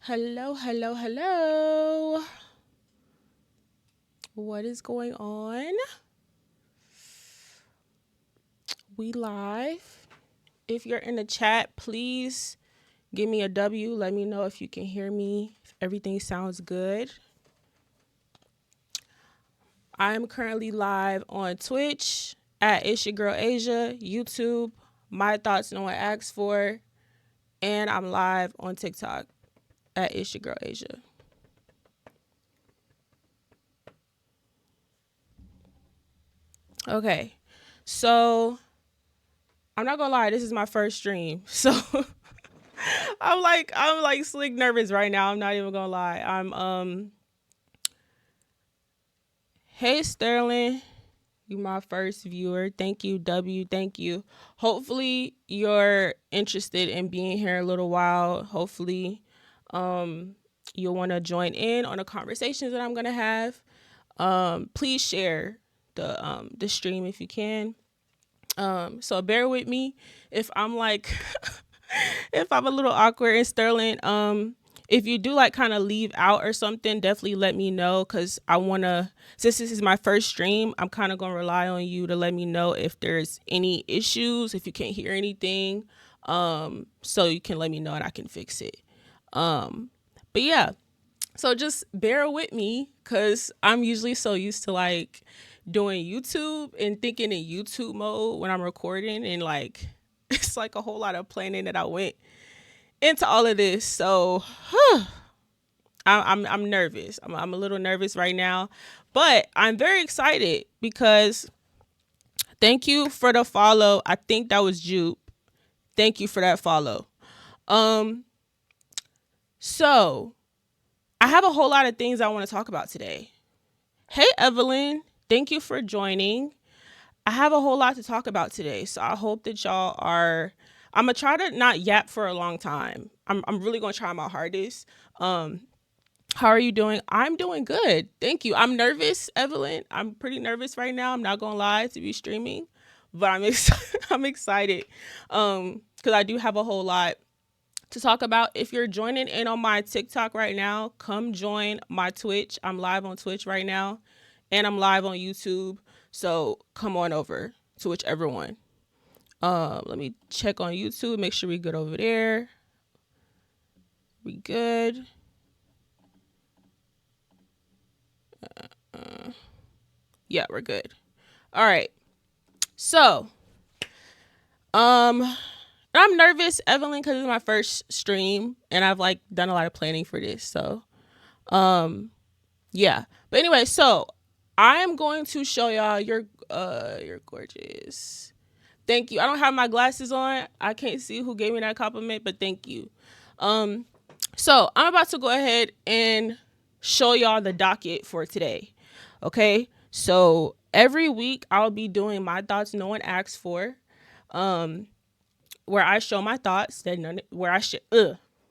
Hello, hello, hello. What is going on? We live. If you're in the chat, please give me a W. Let me know if you can hear me, if everything sounds good. I'm currently live on Twitch at It's Your Girl Asia, YouTube, My Thoughts No One Asks For, and I'm live on TikTok at It's Your Girl Asia. Okay, so I'm not gonna lie, this is my first stream, so I'm like slick nervous right now. I'm not even gonna lie. Hey Sterling, you my first viewer. Thank you, W. Thank you. Hopefully you're interested in being here a little while. Hopefully you'll want to join in on the conversations that I'm gonna have. Please share the stream if you can. So bear with me if I'm like if I'm a little awkward. And Sterling, if you do like kind of leave out or something, definitely let me know, because I want to, since this is my first stream, I'm kind of going to rely on you to let me know if there's any issues, if you can't hear anything, so you can let me know and I can fix it. But yeah, so just bear with me, because I'm usually so used to like doing YouTube and thinking in YouTube mode when I'm recording, and like it's like a whole lot of planning that I went into all of this. So I'm nervous. I'm a little nervous right now, but I'm very excited because thank you for the follow. I think that was Jupe. Thank you for that follow. Um, so I have a whole lot of things I want to talk about today. Hey Evelyn, thank you for joining. I have a whole lot to talk about today, so I hope that y'all are. I'm gonna try to not yap for a long time. I'm really gonna try my hardest. How are you doing? I'm doing good. Thank you. I'm nervous, Evelyn. I'm pretty nervous right now. I'm not gonna lie, to be streaming, but I'm excited. Because I do have a whole lot to talk about. If you're joining in on my TikTok right now, come join my Twitch. I'm live on Twitch right now, and I'm live on YouTube. So come on over to whichever one. Let me check on YouTube. Make sure we good over there. We good. Yeah, we're good. All right. So, I'm nervous, Evelyn, because it's my first stream and I've like done a lot of planning for this. So, yeah. But anyway, so I am going to show y'all you're gorgeous. Thank you. I don't have my glasses on. I can't see who gave me that compliment, but thank you. So I'm about to go ahead and show y'all the docket for today. Okay. So every week I'll be doing my thoughts no one asks for, where I show my thoughts that where I should,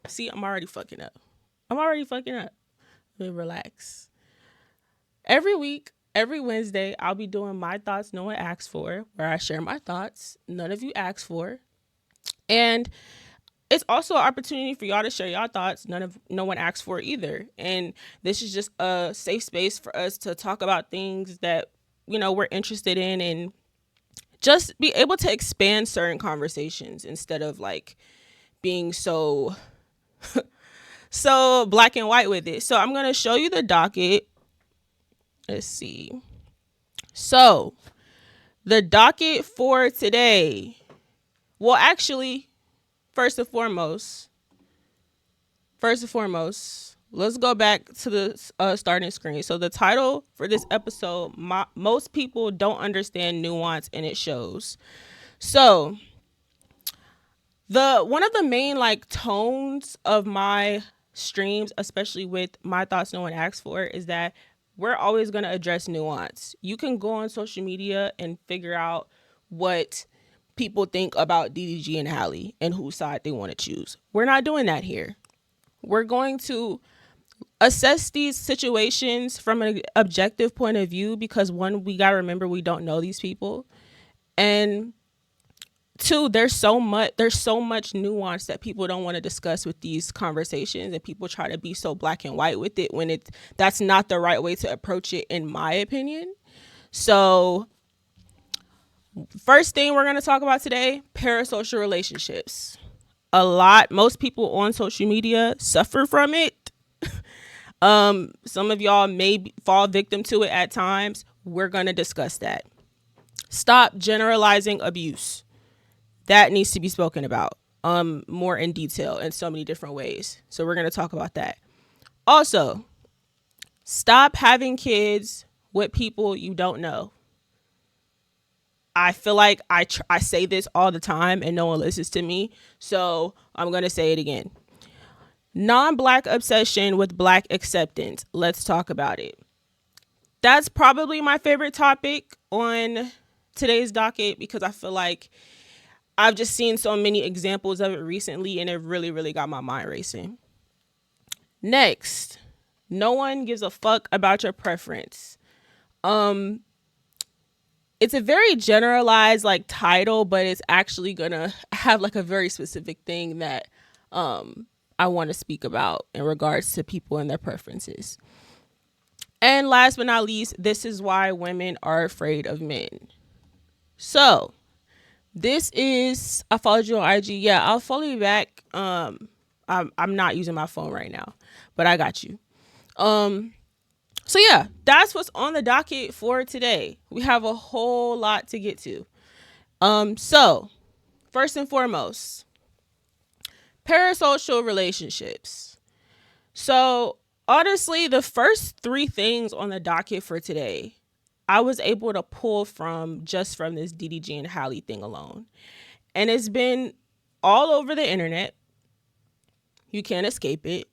see, I'm already fucking up. Let me relax. Every week, every Wednesday, I'll be doing my thoughts no one asks for, where I share my thoughts none of you asked for. And it's also an opportunity for y'all to share y'all thoughts no one asks for either. And this is just a safe space for us to talk about things that we're interested in, and just be able to expand certain conversations instead of like being so so black and white with it. So I'm going to show you the docket. Let's see. So the docket for today, well, actually, first and foremost, let's go back to the starting screen. So the title for this episode, most people don't understand nuance, and it shows. So one of the main like tones of my streams, especially with my thoughts no one asks for, is that we're always going to address nuance. You can go on social media and figure out what people think about DDG and Hallie and whose side they want to choose. We're not doing that here. We're going to assess these situations from an objective point of view, because one, we got to remember we don't know these people, and Two, there's so much nuance that people don't want to discuss with these conversations, and people try to be so black and white with it when that's not the right way to approach it, in my opinion. So first thing we're going to talk about today, parasocial relationships. Most people on social media suffer from it. Some of y'all may fall victim to it at times. We're going to discuss that. Stop generalizing abuse. That needs to be spoken about more in detail in so many different ways. So we're going to talk about that. Also, stop having kids with people you don't know. I feel like I say this all the time and no one listens to me. So I'm going to say it again. Non-black obsession with black acceptance. Let's talk about it. That's probably my favorite topic on today's docket because I feel like I've just seen so many examples of it recently and it really, really got my mind racing. Next, no one gives a fuck about your preference. It's a very generalized like title, but it's actually gonna have like a very specific thing that I want to speak about in regards to people and their preferences. And last but not least, this is why women are afraid of men. So this is, I followed you on IG. Yeah, I'll follow you back. I'm not using my phone right now, but I got you. So yeah, that's what's on the docket for today. We have a whole lot to get to. So first and foremost, parasocial relationships. So honestly, the first three things on the docket for today, I was able to pull from this DDG and Halle thing alone. And it's been all over the internet. You can't escape it,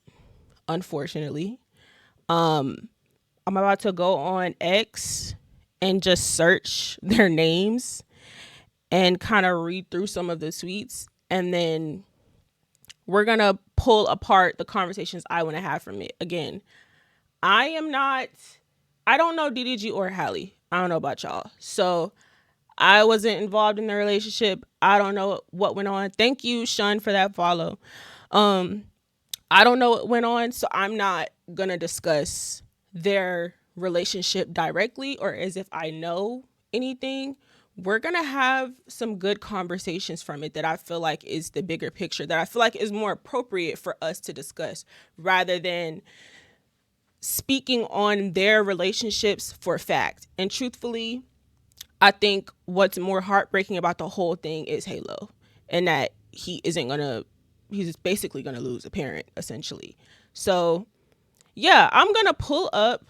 unfortunately. I'm about to go on X and just search their names and kind of read through some of the tweets. And then we're going to pull apart the conversations I want to have from it. Again, I don't know DDG or Halle. I don't know about y'all. So I wasn't involved in the relationship. I don't know what went on. Thank you, Shun, for that follow. I don't know what went on, so I'm not going to discuss their relationship directly or as if I know anything. We're going to have some good conversations from it that I feel like is the bigger picture, that I feel like is more appropriate for us to discuss rather than speaking on their relationships for fact. And truthfully, I think what's more heartbreaking about the whole thing is Halo and that he's basically going to lose a parent, essentially. So, yeah, I'm going to pull up.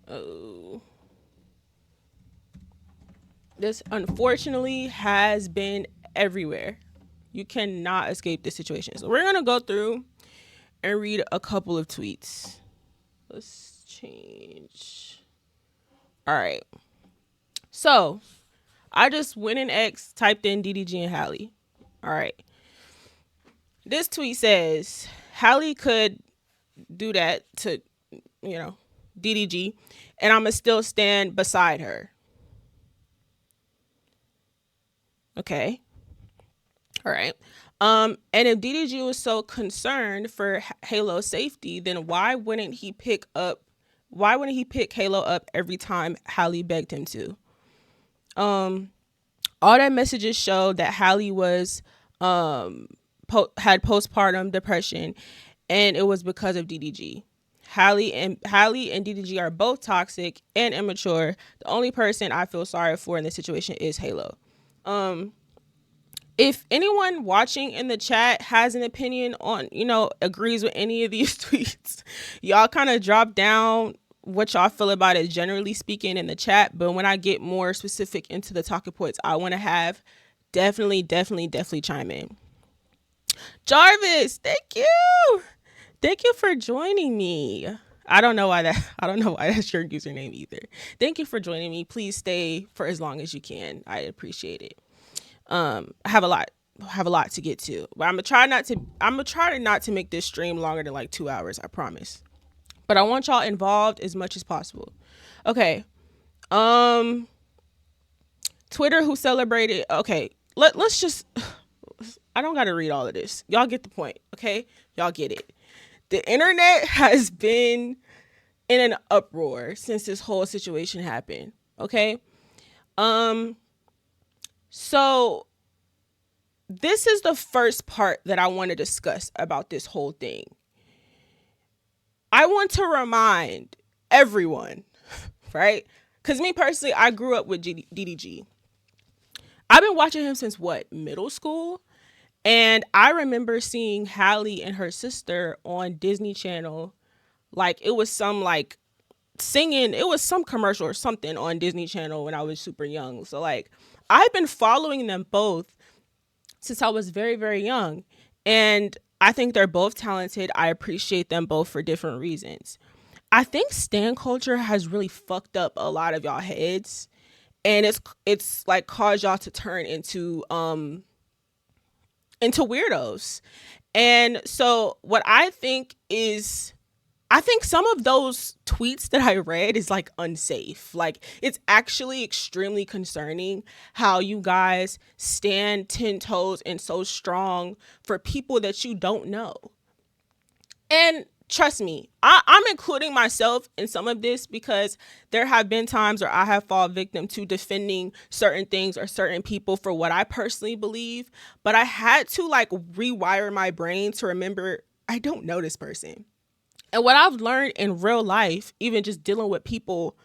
Oh. This, unfortunately, has been everywhere. You cannot escape this situation. So, we're going to go through and read a couple of tweets. Let's change. All right. So I just went in X, typed in DDG and Halle. All right. This tweet says Halle could do that to, DDG, and I'm going to still stand beside her. Okay. All right. And if DDG was so concerned for Halo's safety, then why wouldn't he pick Halo up every time Halle begged him to? All that messages show that Halle was had postpartum depression, and it was because of DDG. Halle and DDG are both toxic and immature. The only person I feel sorry for in this situation is Halo. If anyone watching in the chat has an opinion on, agrees with any of these tweets, y'all kind of drop down what y'all feel about it, generally speaking, in the chat. But when I get more specific into the talking points I want to have, definitely chime in. Jarvis, thank you for joining me. I don't know why that's your username either. Thank you for joining me. Please stay for as long as you can. I appreciate it. I have a lot to get to, but I'm gonna try not to make this stream longer than like 2 hours. I promise. but I want y'all involved as much as possible. Okay. Um Twitter who celebrated, okay, let's just, I don't got to read all of this. Y'all get the point, okay? Y'all get it. The internet has been in an uproar since this whole situation happened, okay? Um so this is the first part that I want to discuss about this whole thing. I want to remind everyone, right? Because me personally, I grew up with DDG. I've been watching him since what, middle school? And I remember seeing Hallie and her sister on Disney Channel. Like it was some like singing, it was some commercial or something on Disney Channel when I was super young. So like I've been following them both since I was very, very young. And I think they're both talented. I appreciate them both for different reasons. I think stan culture has really fucked up a lot of y'all heads, and it's like caused y'all to turn into weirdos. And so what I think is, I think some of those tweets that I read is like unsafe. Like it's actually extremely concerning how you guys stand 10 toes and so strong for people that you don't know. And trust me, I'm including myself in some of this because there have been times where I have fallen victim to defending certain things or certain people for what I personally believe. But I had to like rewire my brain to remember I don't know this person. And what I've learned in real life, even just dealing with people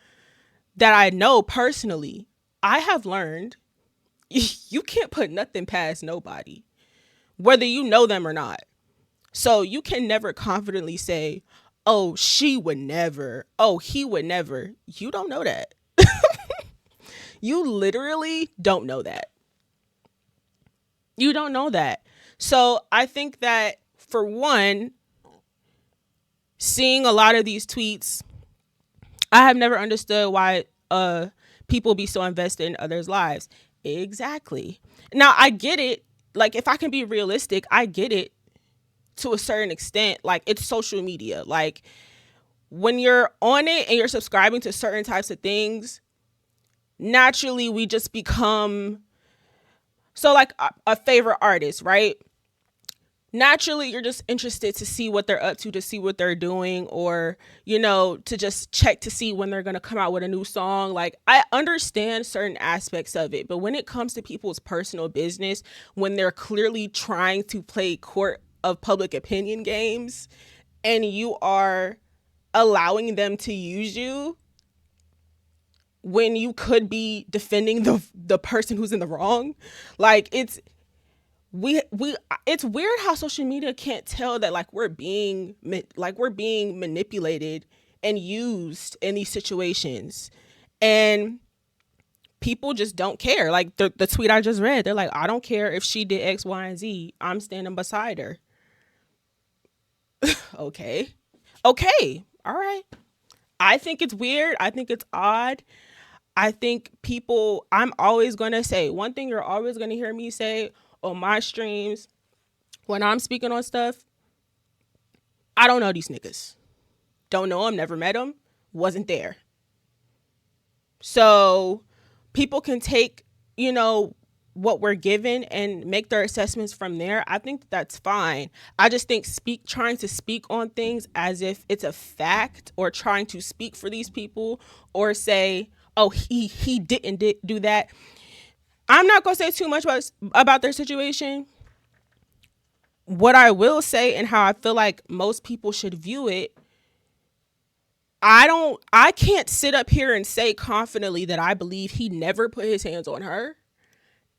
that I know personally, I have learned you can't put nothing past nobody, whether you know them or not. So you can never confidently say, oh, she would never, oh, he would never. You don't know that. You literally don't know that. You don't know that. So I think that for one, seeing a lot of these tweets, I have never understood why people be so invested in others' lives. Exactly. Now I get it. Like if I can be realistic, I get it to a certain extent. Like it's social media. Like when you're on it and you're subscribing to certain types of things, naturally we just become, so like a favorite artist, right? Naturally you're just interested to see what they're up to see what they're doing, or to just check to see when they're going to come out with a new song. Like I understand certain aspects of it, but when it comes to people's personal business, when they're clearly trying to play court of public opinion games and you are allowing them to use you when you could be defending the person who's in the wrong, like it's weird how social media can't tell that like we're being manipulated and used in these situations, and people just don't care. Like the tweet I just read, they're like, I don't care if she did X, Y, and Z, I'm standing beside her. Okay, all right. I think it's weird, I think it's odd. I think people, I'm always going to say one thing you're always going to hear me say on my streams when I'm speaking on stuff. I don't know these niggas. Don't know them, never met them, wasn't there. So people can take, what we're given and make their assessments from there. I think that's fine. I just think trying to speak on things as if it's a fact, or trying to speak for these people, or say, oh, he didn't do that. I'm not going to say too much about their situation. What I will say, and how I feel like most people should view it, I can't sit up here and say confidently that I believe he never put his hands on her.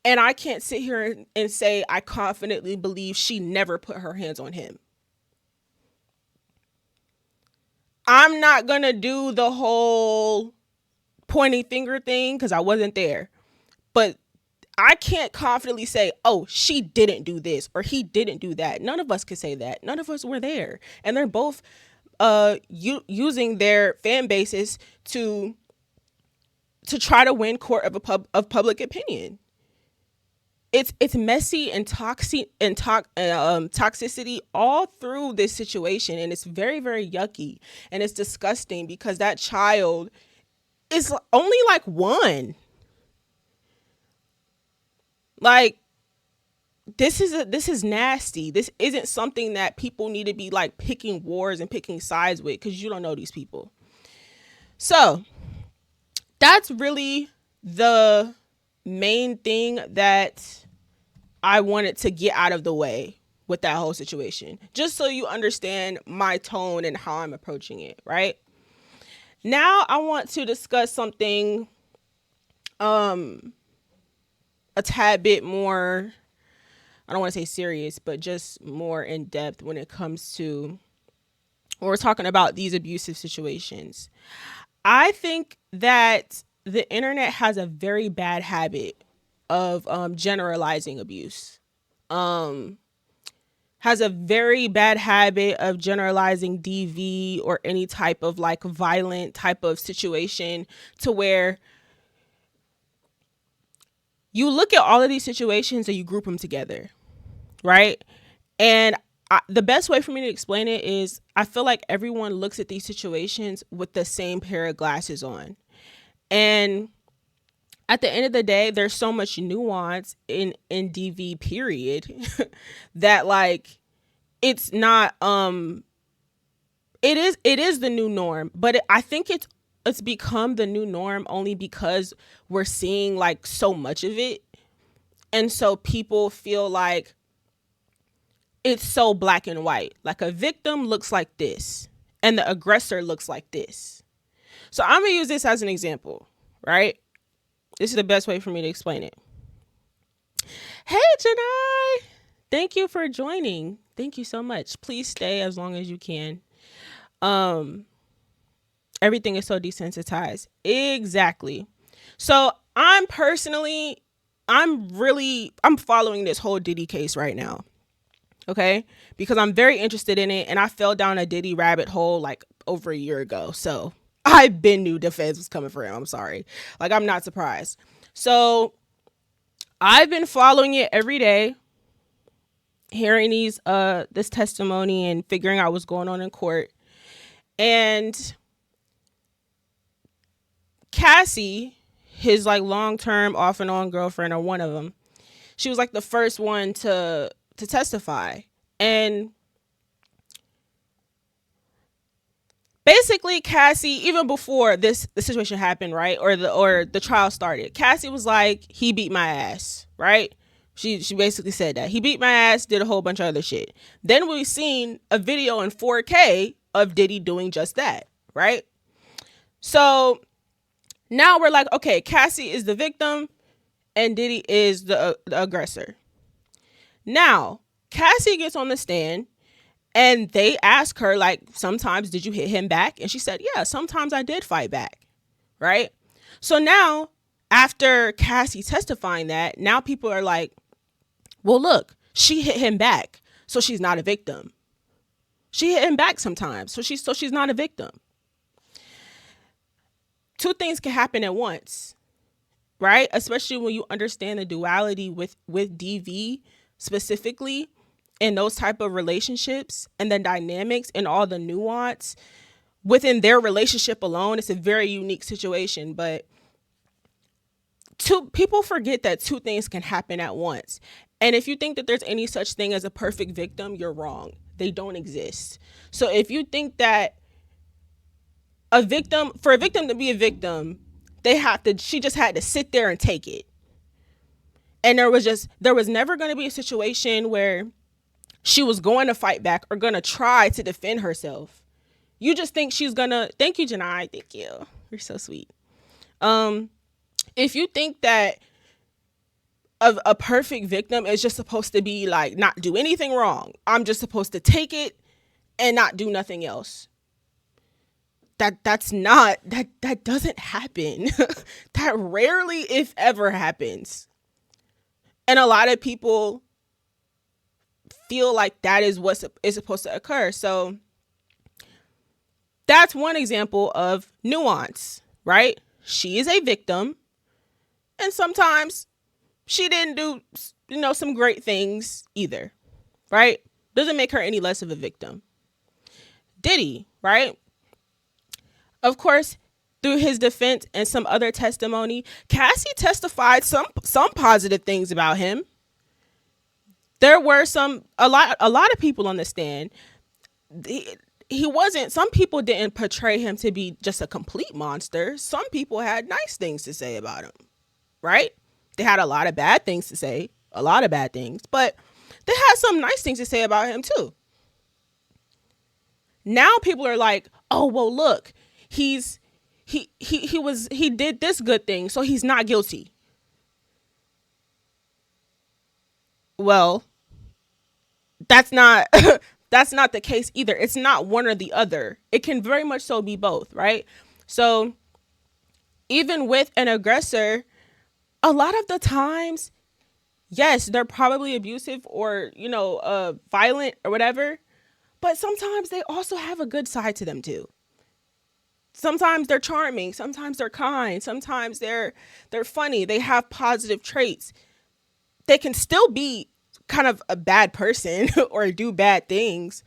And I can't sit here and say I confidently believe she never put her hands on him. I'm not going to do the whole pointing finger thing because I wasn't there. But I can't confidently say, oh, she didn't do this or he didn't do that. None of us could say that. None of us were there. And they're both using their fan bases to try to win court of public opinion. it's messy and toxic and toxicity all through this situation, and it's very, very yucky, and it's disgusting because that child is only like one. Like, this is nasty. This isn't something that people need to be like picking wars and picking sides with, because you don't know these people. So that's really the main thing that I wanted to get out of the way with that whole situation, just so you understand my tone and how I'm approaching it. Right now, I want to discuss something a tad bit more, I don't want to say serious, but just more in depth when it comes to when we're talking about these abusive situations. I think that the internet has a very bad habit of generalizing abuse. Has a very bad habit of generalizing DV or any type of like violent type of situation, to where you look at all of these situations and you group them together, right? And the best way for me to explain it is, I feel like everyone looks at these situations with the same pair of glasses on. And at the end of the day, there's so much nuance in DV period that like it's not it is the new norm, but I think it's become the new norm only because we're seeing like so much of it. And so people feel like it's so black and white. Like, a victim looks like this and the aggressor looks like this. So I'm going to use this as an example, right? This is the best way for me to explain it. Hey, Janai. Thank you for joining. Thank you so much. Please stay as long as you can. Everything is so desensitized. Exactly. So I'm following this whole Diddy case right now. Okay, because I'm very interested in it, and I fell down a Diddy rabbit hole like over a year ago. So I've been knew the feds was coming for him. I'm sorry. Like, I'm not surprised. So I've been following it every day, hearing this testimony and figuring out what's going on in court. And Cassie, his like long-term off and on girlfriend, or one of them, she was like the first one to testify. And basically, Cassie, even before the situation happened, right, or the trial started, Cassie was like, he beat my ass, right? She basically said that he beat my ass, did a whole bunch of other shit. Then we seen a video in 4K of Diddy doing just that, right? So now we're like, okay, Cassie is the victim and Diddy is the aggressor. Now, Cassie gets on the stand and they ask her, like, sometimes did you hit him back? And she said, yeah, sometimes I did fight back, right? So now, after Cassie testifying that, now people are like, well, look, she hit him back, so she's not a victim. She hit him back sometimes, so she's not a victim. Two things can happen at once, right? Especially when you understand the duality with DV specifically, and those type of relationships and the dynamics and all the nuance within their relationship alone. It's a very unique situation, but people forget that two things can happen at once. And if you think that there's any such thing as a perfect victim, you're wrong. They don't exist. So if you think that for a victim to be a victim, she just had to sit there and take it. And there was never going to be a situation where she was going to fight back or going to try to defend herself. You just think she's going to, thank you, Janai. Thank you. You're so sweet. If you think that a perfect victim is just supposed to be like, not do anything wrong, I'm just supposed to take it and not do nothing else. That doesn't happen. That rarely, if ever, happens. And a lot of people feel like that is what is supposed to occur. So that's one example of nuance, right? She is a victim, and sometimes she didn't do, some great things either, right? Doesn't make her any less of a victim. Diddy, right? Of course, through his defense and some other testimony, Cassie testified some positive things about him. There were a lot of people on the stand. He wasn't, some people didn't portray him to be just a complete monster. Some people had nice things to say about him, right? They had a lot of bad things to say, a lot of bad things, but they had some nice things to say about him too. Now people are like, oh, well, look, he did this good thing, so he's not guilty. Well, that's not that's not the case either. It's not one or the other. It can very much so be both, right? So even with an aggressor, a lot of the times, yes, they're probably abusive or, violent or whatever, but sometimes they also have a good side to them too. Sometimes they're charming, sometimes they're kind, sometimes they're funny, they have positive traits. They can still be kind of a bad person or do bad things,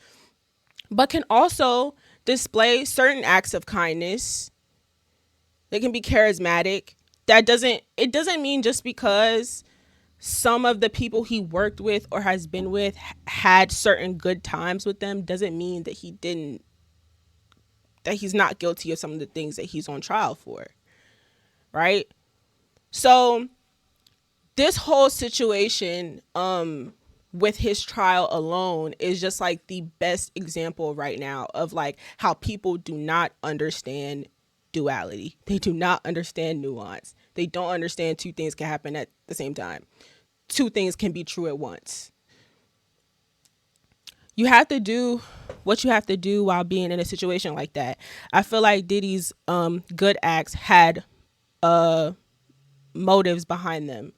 but can also display certain acts of kindness. They can be charismatic. It doesn't mean just because some of the people he worked with or has been with had certain good times with them doesn't mean that he's not guilty of some of the things that he's on trial for, right? So this whole situation with his trial alone is just like the best example right now of like how people do not understand duality. They do not understand nuance. They don't understand two things can happen at the same time. Two things can be true at once. You have to do what you have to do while being in a situation like that. I feel like Diddy's good acts had motives behind them.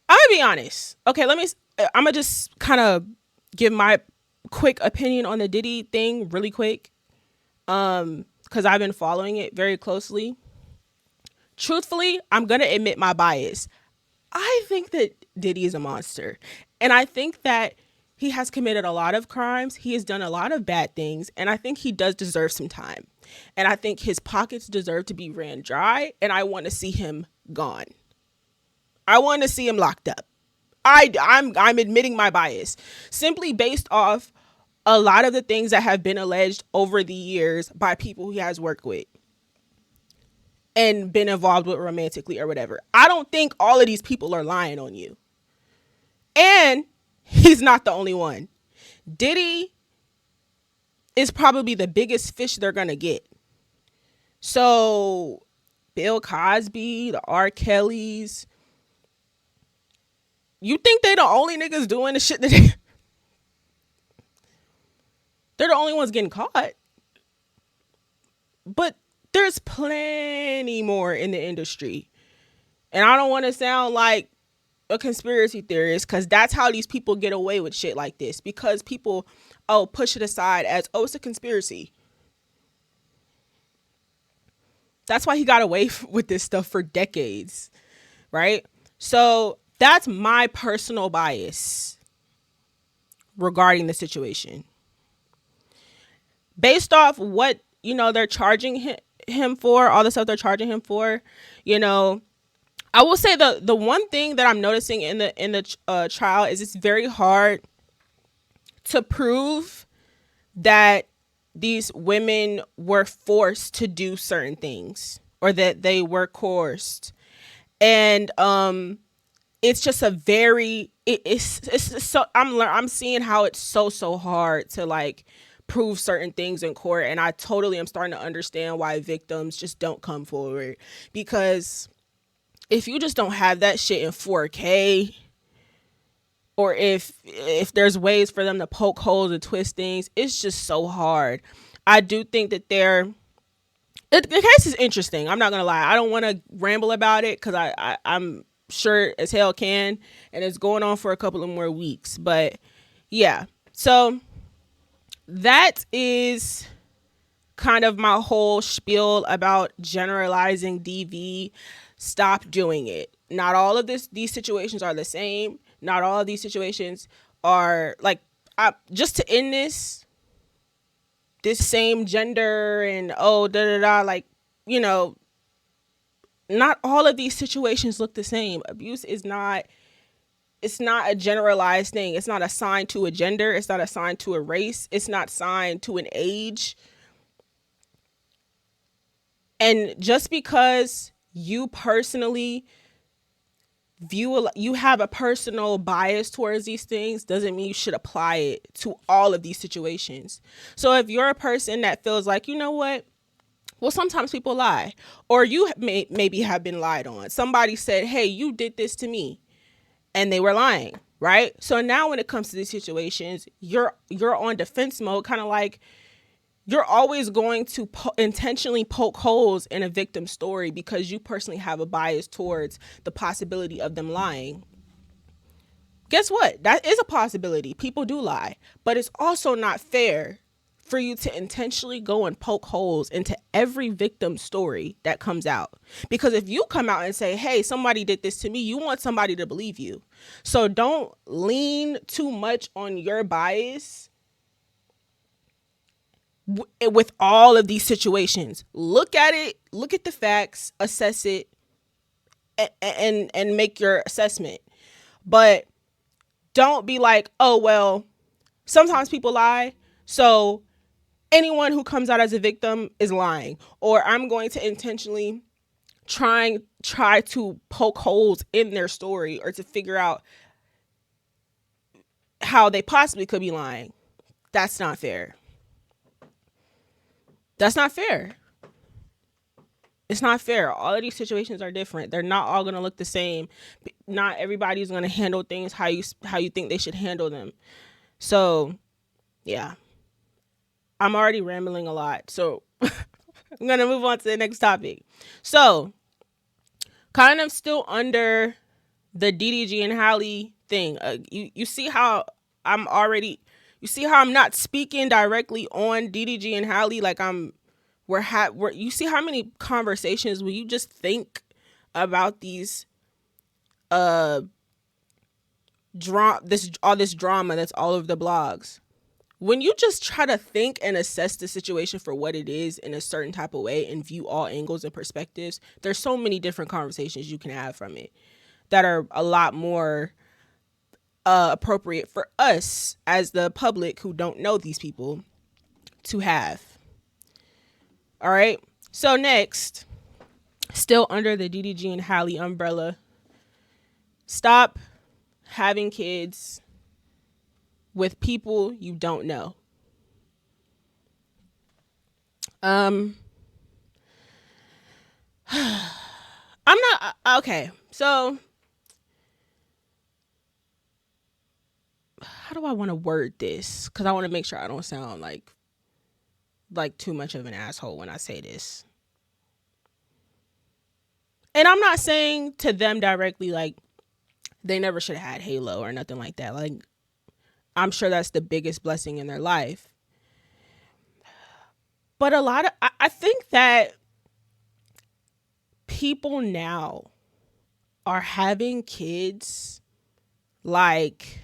I'm gonna be honest. Okay, I'm gonna just kind of give my quick opinion on the Diddy thing really quick, because I've been following it very closely. Truthfully, I'm gonna admit my bias. I think that Diddy is a monster, and I think that he has committed a lot of crimes. He has done a lot of bad things, and I think he does deserve some time. And I think his pockets deserve to be ran dry, and I want to see him gone. I want to see him locked up. I'm admitting my bias simply based off a lot of the things that have been alleged over the years by people he has worked with and been involved with romantically or whatever. I don't think all of these people are lying on you. And he's not the only one. Diddy is probably the biggest fish they're going to get. So Bill Cosby, the R. Kellys, you think they the only niggas doing the shit that they're the only ones getting caught? But there's plenty more in the industry. And I don't want to sound like a conspiracy theorist, because that's how these people get away with shit like this. Because people, push it aside as, it's a conspiracy. That's why he got away with this stuff for decades, right? So that's my personal bias regarding the situation. Based off what, they're charging him for, all the stuff they're charging him for, I will say the one thing that I'm noticing in the trial is it's very hard to prove that these women were forced to do certain things or that they were coerced. And it's just a very it's so I'm seeing how it's so hard to like prove certain things in court, and I totally am starting to understand why victims just don't come forward, because if you just don't have that shit in 4K, or if there's ways for them to poke holes and twist things, it's just so hard. I do think that the case is interesting. I'm not gonna lie. I don't want to ramble about it because I'm sure as hell can, and it's going on for a couple of more weeks. But yeah, so that is kind of my whole spiel about generalizing DV. Stop doing it. Not all of these situations are the same. Not all of these situations are like, just to end this same gender and oh da da da, like, you know, not all of these situations look the same. Abuse is not, it's not a generalized thing. It's not assigned to a gender. It's not assigned to a race. It's not assigned to an age. And just because you personally you have a personal bias towards these things doesn't mean you should apply it to all of these situations. So if you're a person that feels like, you know what, well, sometimes people lie, or you maybe have been lied on. Somebody said, hey, you did this to me, and they were lying, right? So now when it comes to these situations, you're on defense mode, kind of like you're always going to intentionally poke holes in a victim's story because you personally have a bias towards the possibility of them lying. Guess what? That is a possibility. People do lie, but it's also not fair for you to intentionally go and poke holes into every victim's story that comes out. Because if you come out and say, hey, somebody did this to me, you want somebody to believe you. So don't lean too much on your bias with all of these situations. Look at it, look at the facts, assess it, and make your assessment. But don't be like, oh, well, sometimes people lie, so anyone who comes out as a victim is lying, or I'm going to intentionally try to poke holes in their story or to figure out how they possibly could be lying. That's not fair. That's not fair. It's not fair. All of these situations are different. They're not all going to look the same. Not everybody's going to handle things how you think they should handle them. So, yeah. I'm already rambling a lot. So, I'm going to move on to the next topic. So, kind of still under the DDG and Halle thing. You see how I'm already, you see how I'm not speaking directly on DDG and Halle, like you see how many conversations when you just think about these all this drama that's all over the blogs. When you just try to think and assess the situation for what it is in a certain type of way and view all angles and perspectives, there's so many different conversations you can have from it that are a lot more appropriate for us as the public who don't know these people to have. All right. So next, still under the DDG and Halle umbrella, stop having kids with people you don't know. I'm not okay. So how do I want to word this? Because I want to make sure I don't sound like too much of an asshole when I say this. And I'm not saying to them directly like they never should have had Halo or nothing like that. Like, I'm sure that's the biggest blessing in their life. But I think that people now are having kids like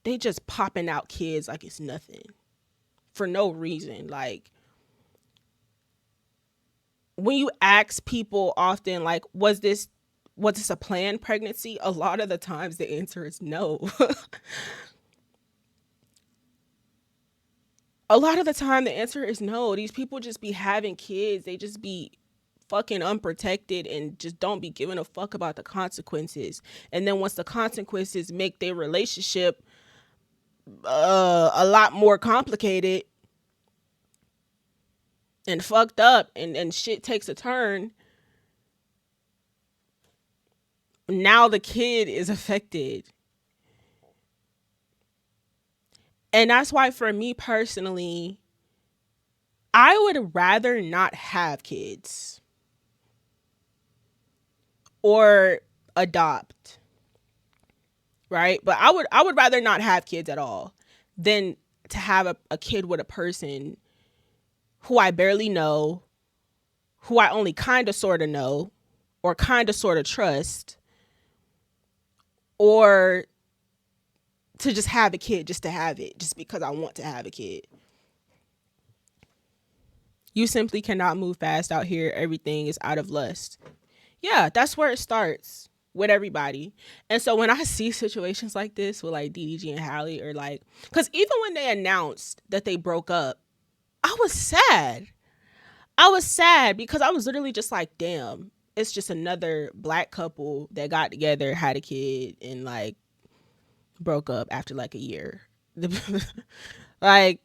they just popping out kids like it's nothing for no reason. Like, when you ask people often, like, was this a planned pregnancy? A lot of the times the answer is no. A lot of the time the answer is no. These people just be having kids. They just be fucking unprotected and just don't be giving a fuck about the consequences. And then once the consequences make their relationship a lot more complicated and fucked up and shit takes a turn, now the kid is affected. And that's why for me personally, I would rather not have kids or adopt, right? But I would rather not have kids at all than to have a kid with a person who I barely know, who I only kind of sort of know or kind of sort of trust, or to just have a kid just to have it, just because I want to have a kid. You simply cannot move fast out here. Everything is out of lust. Yeah, that's where it starts with everybody. And so when I see situations like this with like DDG and Hallie, or like, because even when they announced that they broke up, I was sad. I was sad because I was literally just like, damn, it's just another black couple that got together, had a kid, and like broke up after like a year. Like,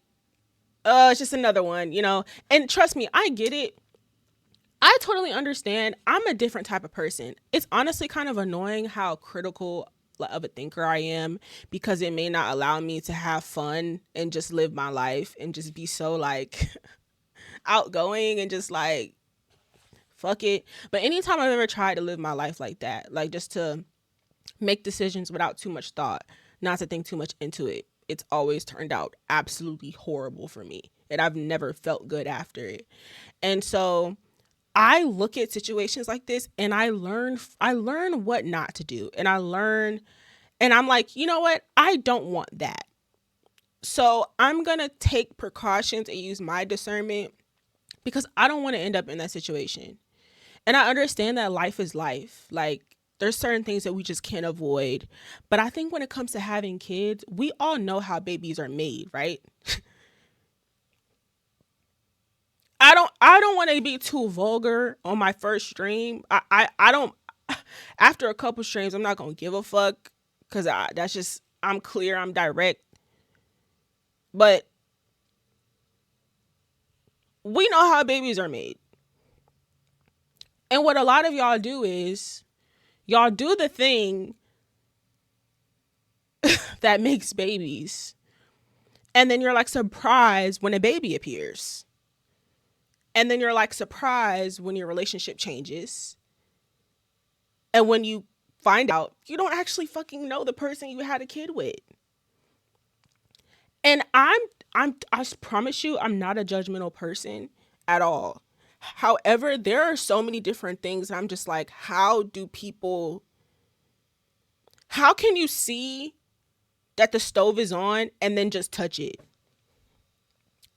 it's just another one, you know? And trust me, I get it. I totally understand. I'm a different type of person. It's honestly kind of annoying how critical of a thinker I am, because it may not allow me to have fun and just live my life and just be so like outgoing and just like fuck it. But anytime I've ever tried to live my life like that, like just to make decisions without too much thought, not to think too much into it, it's always turned out absolutely horrible for me. And I've never felt good after it. And so I look at situations like this and I learn what not to do. And and I'm like, you know what? I don't want that. So I'm going to take precautions and use my discernment, because I don't want to end up in that situation. And I understand that life is life. Like, there's certain things that we just can't avoid. But I think when it comes to having kids, we all know how babies are made, right? I don't want to be too vulgar on my first stream. I don't, after a couple streams, I'm not going to give a fuck, because that's just, I'm clear, I'm direct. But we know how babies are made. And what a lot of y'all do is y'all do the thing that makes babies. And then you're like surprised when a baby appears. And then you're like surprised when your relationship changes. And when you find out you don't actually fucking know the person you had a kid with. And I promise you, I'm not a judgmental person at all. However, there are so many different things I'm just like, how can you see that the stove is on and then just touch it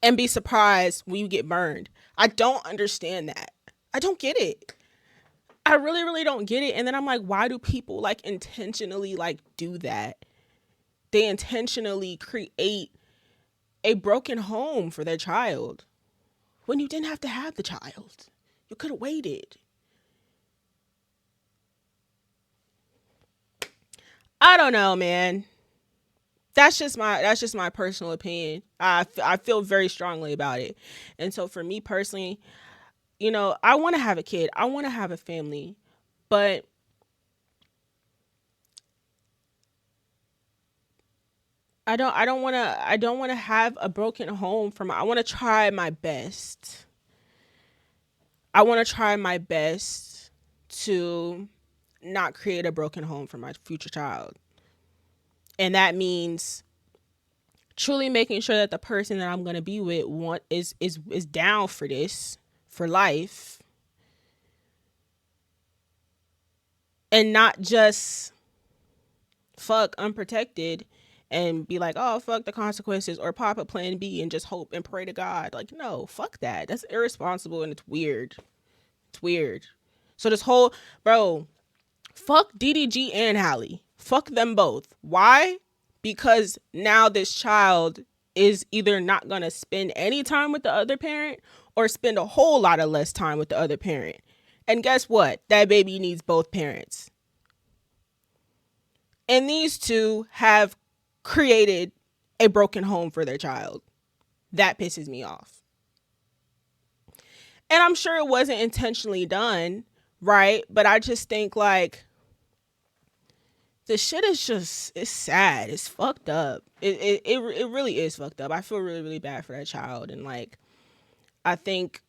and be surprised when you get burned? I don't understand that. I don't get it. I really, really don't get it. And then I'm like, why do people like intentionally like do that? They intentionally create a broken home for their child when you didn't have to have the child. You could have waited. I don't know, man. That's just my personal opinion. I feel very strongly about it. And so for me personally, you know, I want to have a kid. I want to have a family. But I don't want to have a broken home from I want to try my best. I want to try my best to not create a broken home for my future child. And that means truly making sure that the person that I'm going to be with is down for this for life, and not just fuck unprotected and be like, oh, fuck the consequences, or pop a plan B and just hope and pray to God. Like, no, fuck that. That's irresponsible and it's weird. It's weird. So this whole, bro, fuck DDG and Hallie. Fuck them both. Why? Because now this child is either not going to spend any time with the other parent or spend a whole lot of less time with the other parent. And guess what? That baby needs both parents. And these two have created a broken home for their child. That pisses me off. And I'm sure it wasn't intentionally done, right? But I just think like, the shit is just, it's sad. It's fucked up. It really is fucked up. I feel really, really bad for that child. And like, I think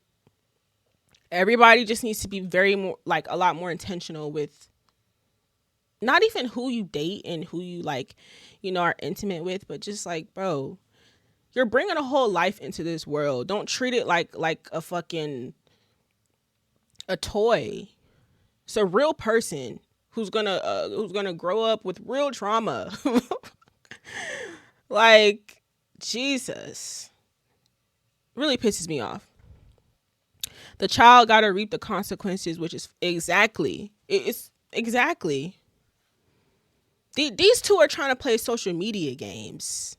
everybody just needs to be like a lot more intentional with not even who you date and who you like, you know, are intimate with, but just like, bro, you're bringing a whole life into this world. Don't treat it like a fucking a toy. It's a real person who's gonna grow up with real trauma. Like, Jesus, really pisses me off. The child got to reap the consequences, which is it's exactly. These two are trying to play social media games.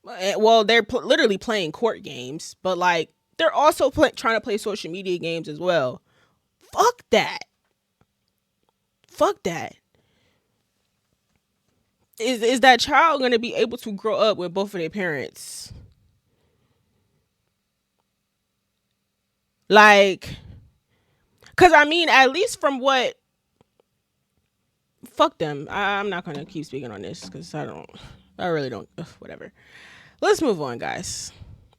Well, they're literally playing court games, but like they're also trying to play social media games as well. Fuck that. Fuck that. Is that child going to be able to grow up with both of their parents? Like, because I mean, at least from what. Fuck them. I'm not going to keep speaking on this because I really don't. Whatever. Let's move on, guys.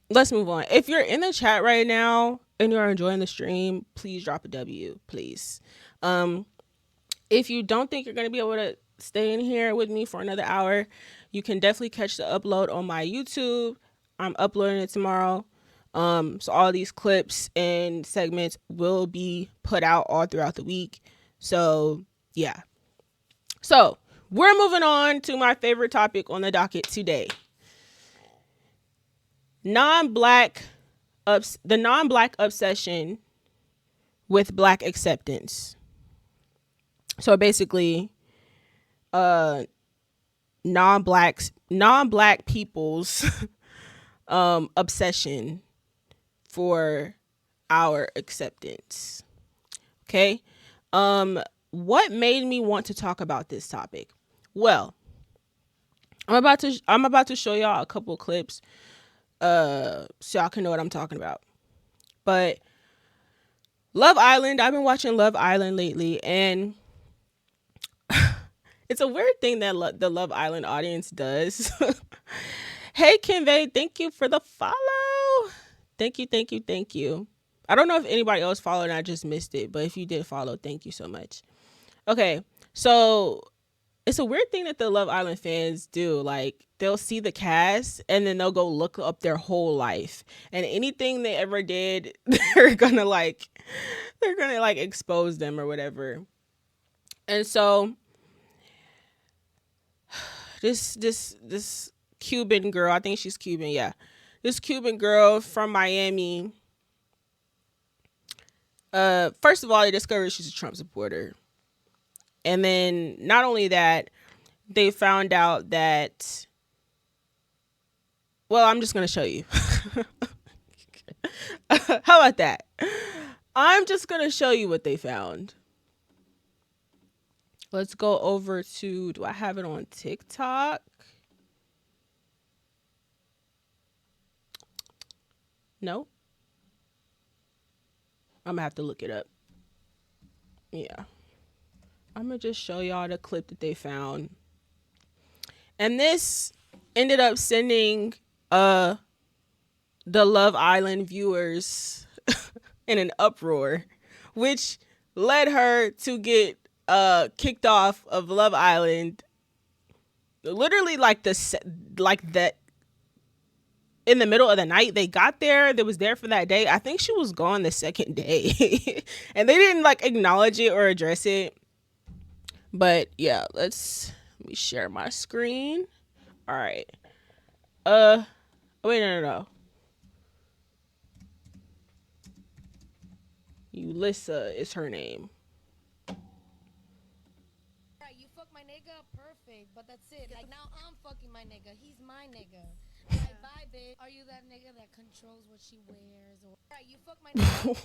Let's move on. If you're in the chat right now and you're enjoying the stream, please drop a W, please. If you don't think you're going to be able to stay in here with me for another hour, you can definitely catch the upload on my YouTube. I'm uploading it tomorrow. So all these clips and segments will be put out all throughout the week. So yeah. So we're moving on to my favorite topic on the docket today. The non-black obsession with black acceptance. So basically, non-black people's obsession for our acceptance. Okay. What made me want to talk about this topic? Well, I'm about to show y'all a couple clips so y'all can know what I'm talking about. But Love Island, I've been watching Love Island lately, and it's a weird thing that the Love Island audience does. Hey, Kinvey, thank you for the follow. Thank you. I don't know if anybody else followed and I just missed it, but if you did follow, thank you so much. Okay, so it's a weird thing that the Love Island fans do. Like, they'll see the cast and then they'll go look up their whole life, and anything they ever did, they're gonna expose them or whatever. And so this Cuban girl, I think she's Cuban, yeah. This Cuban girl from Miami. First of all, they discovered she's a Trump supporter. And then not only that, they found out that, well, I'm just going to show you. How about that? I'm just going to show you what they found. Let's go over to, do I have it on TikTok? No. I'm going to have to look it up. Yeah. I'm going to just show y'all the clip that they found. And this ended up sending the Love Island viewers in an uproar, which led her to get kicked off of Love Island. Literally that in the middle of the night. They got there, they was there for that day. I think she was gone the second day. And they didn't acknowledge it or address it. But yeah, let me share my screen. All right. Wait, no. Ulissa is her name. Right, you fuck my nigga, perfect, but that's it. Like, now I'm fucking my nigga. He's my nigga. Like, bye, bitch. Are you that nigga that controls what she wears? Or right, you fuck my nigga.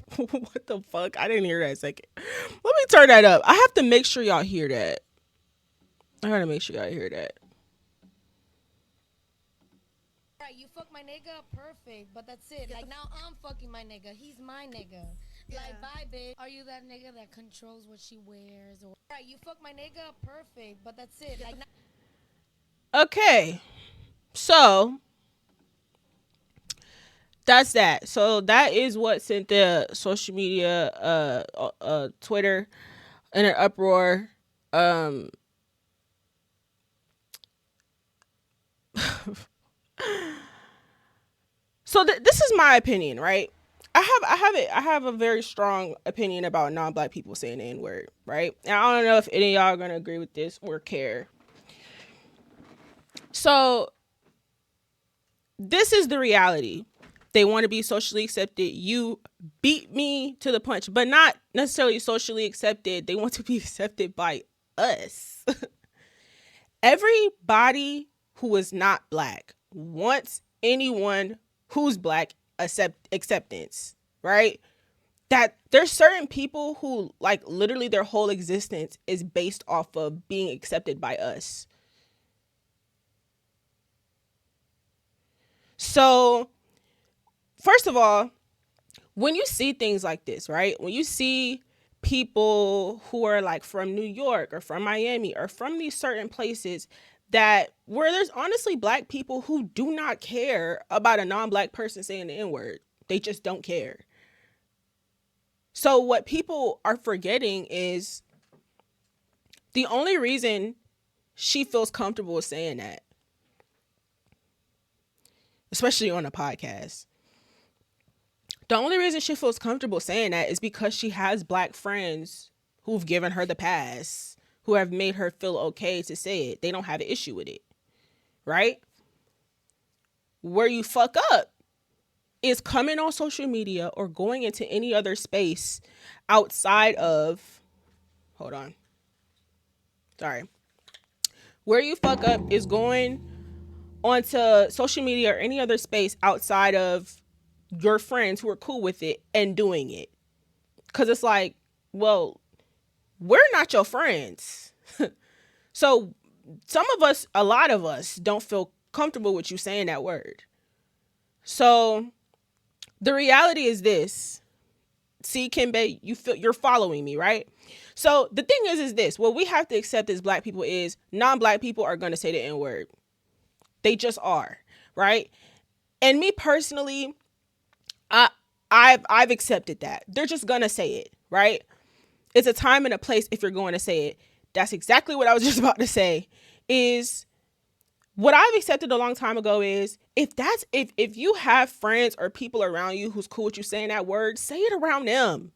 What the fuck? I didn't hear that second. Let me turn that up. I have to make sure y'all hear that. Right, you fuck my nigga, perfect, but that's it. Like, now I'm fucking my nigga. He's my nigga. Like, bye, bitch. Are you that nigga that controls what she wears? Or right, you fuck my nigga, perfect, but that's it. Like, okay, so that's that. So that is what sent the social media, Twitter, in an uproar. So this is my opinion, right? I have a very strong opinion about non-black people saying the N-word, right? And I don't know if any of y'all are gonna agree with this or care. So this is the reality. They want to be socially accepted. You beat me to the punch, but not necessarily socially accepted. They want to be accepted by us. Everybody who is not black wants anyone who's black acceptance, right? That there's certain people who like literally their whole existence is based off of being accepted by us. So, first of all, when you see things like this, right? When you see people who are like from New York or from Miami or from these certain places that where there's honestly black people who do not care about a non-black person saying the N-word. They just don't care. So what people are forgetting is the only reason she feels comfortable saying that, especially on a podcast, the only reason she feels comfortable saying that is because she has black friends who've given her the pass, who have made her feel okay to say it. They don't have an issue with it, right? Where you fuck up is coming on social media or going into any other space outside of, hold on, sorry. Where you fuck up is going onto social media or any other space outside of your friends who are cool with it and doing it. Because it's like, well, we're not your friends. So some of us, a lot of us don't feel comfortable with you saying that word. So the reality is this. See, Kimbe, you're following me, right? So the thing is this. What we have to accept as black people is non-black people are going to say the N-word. They just are, right? And me personally, I've accepted that. They're just gonna say it, right? It's a time and a place if you're going to say it. That's exactly what I was just about to say. Is what I've accepted a long time ago is if you have friends or people around you who's cool with you saying that word, say it around them.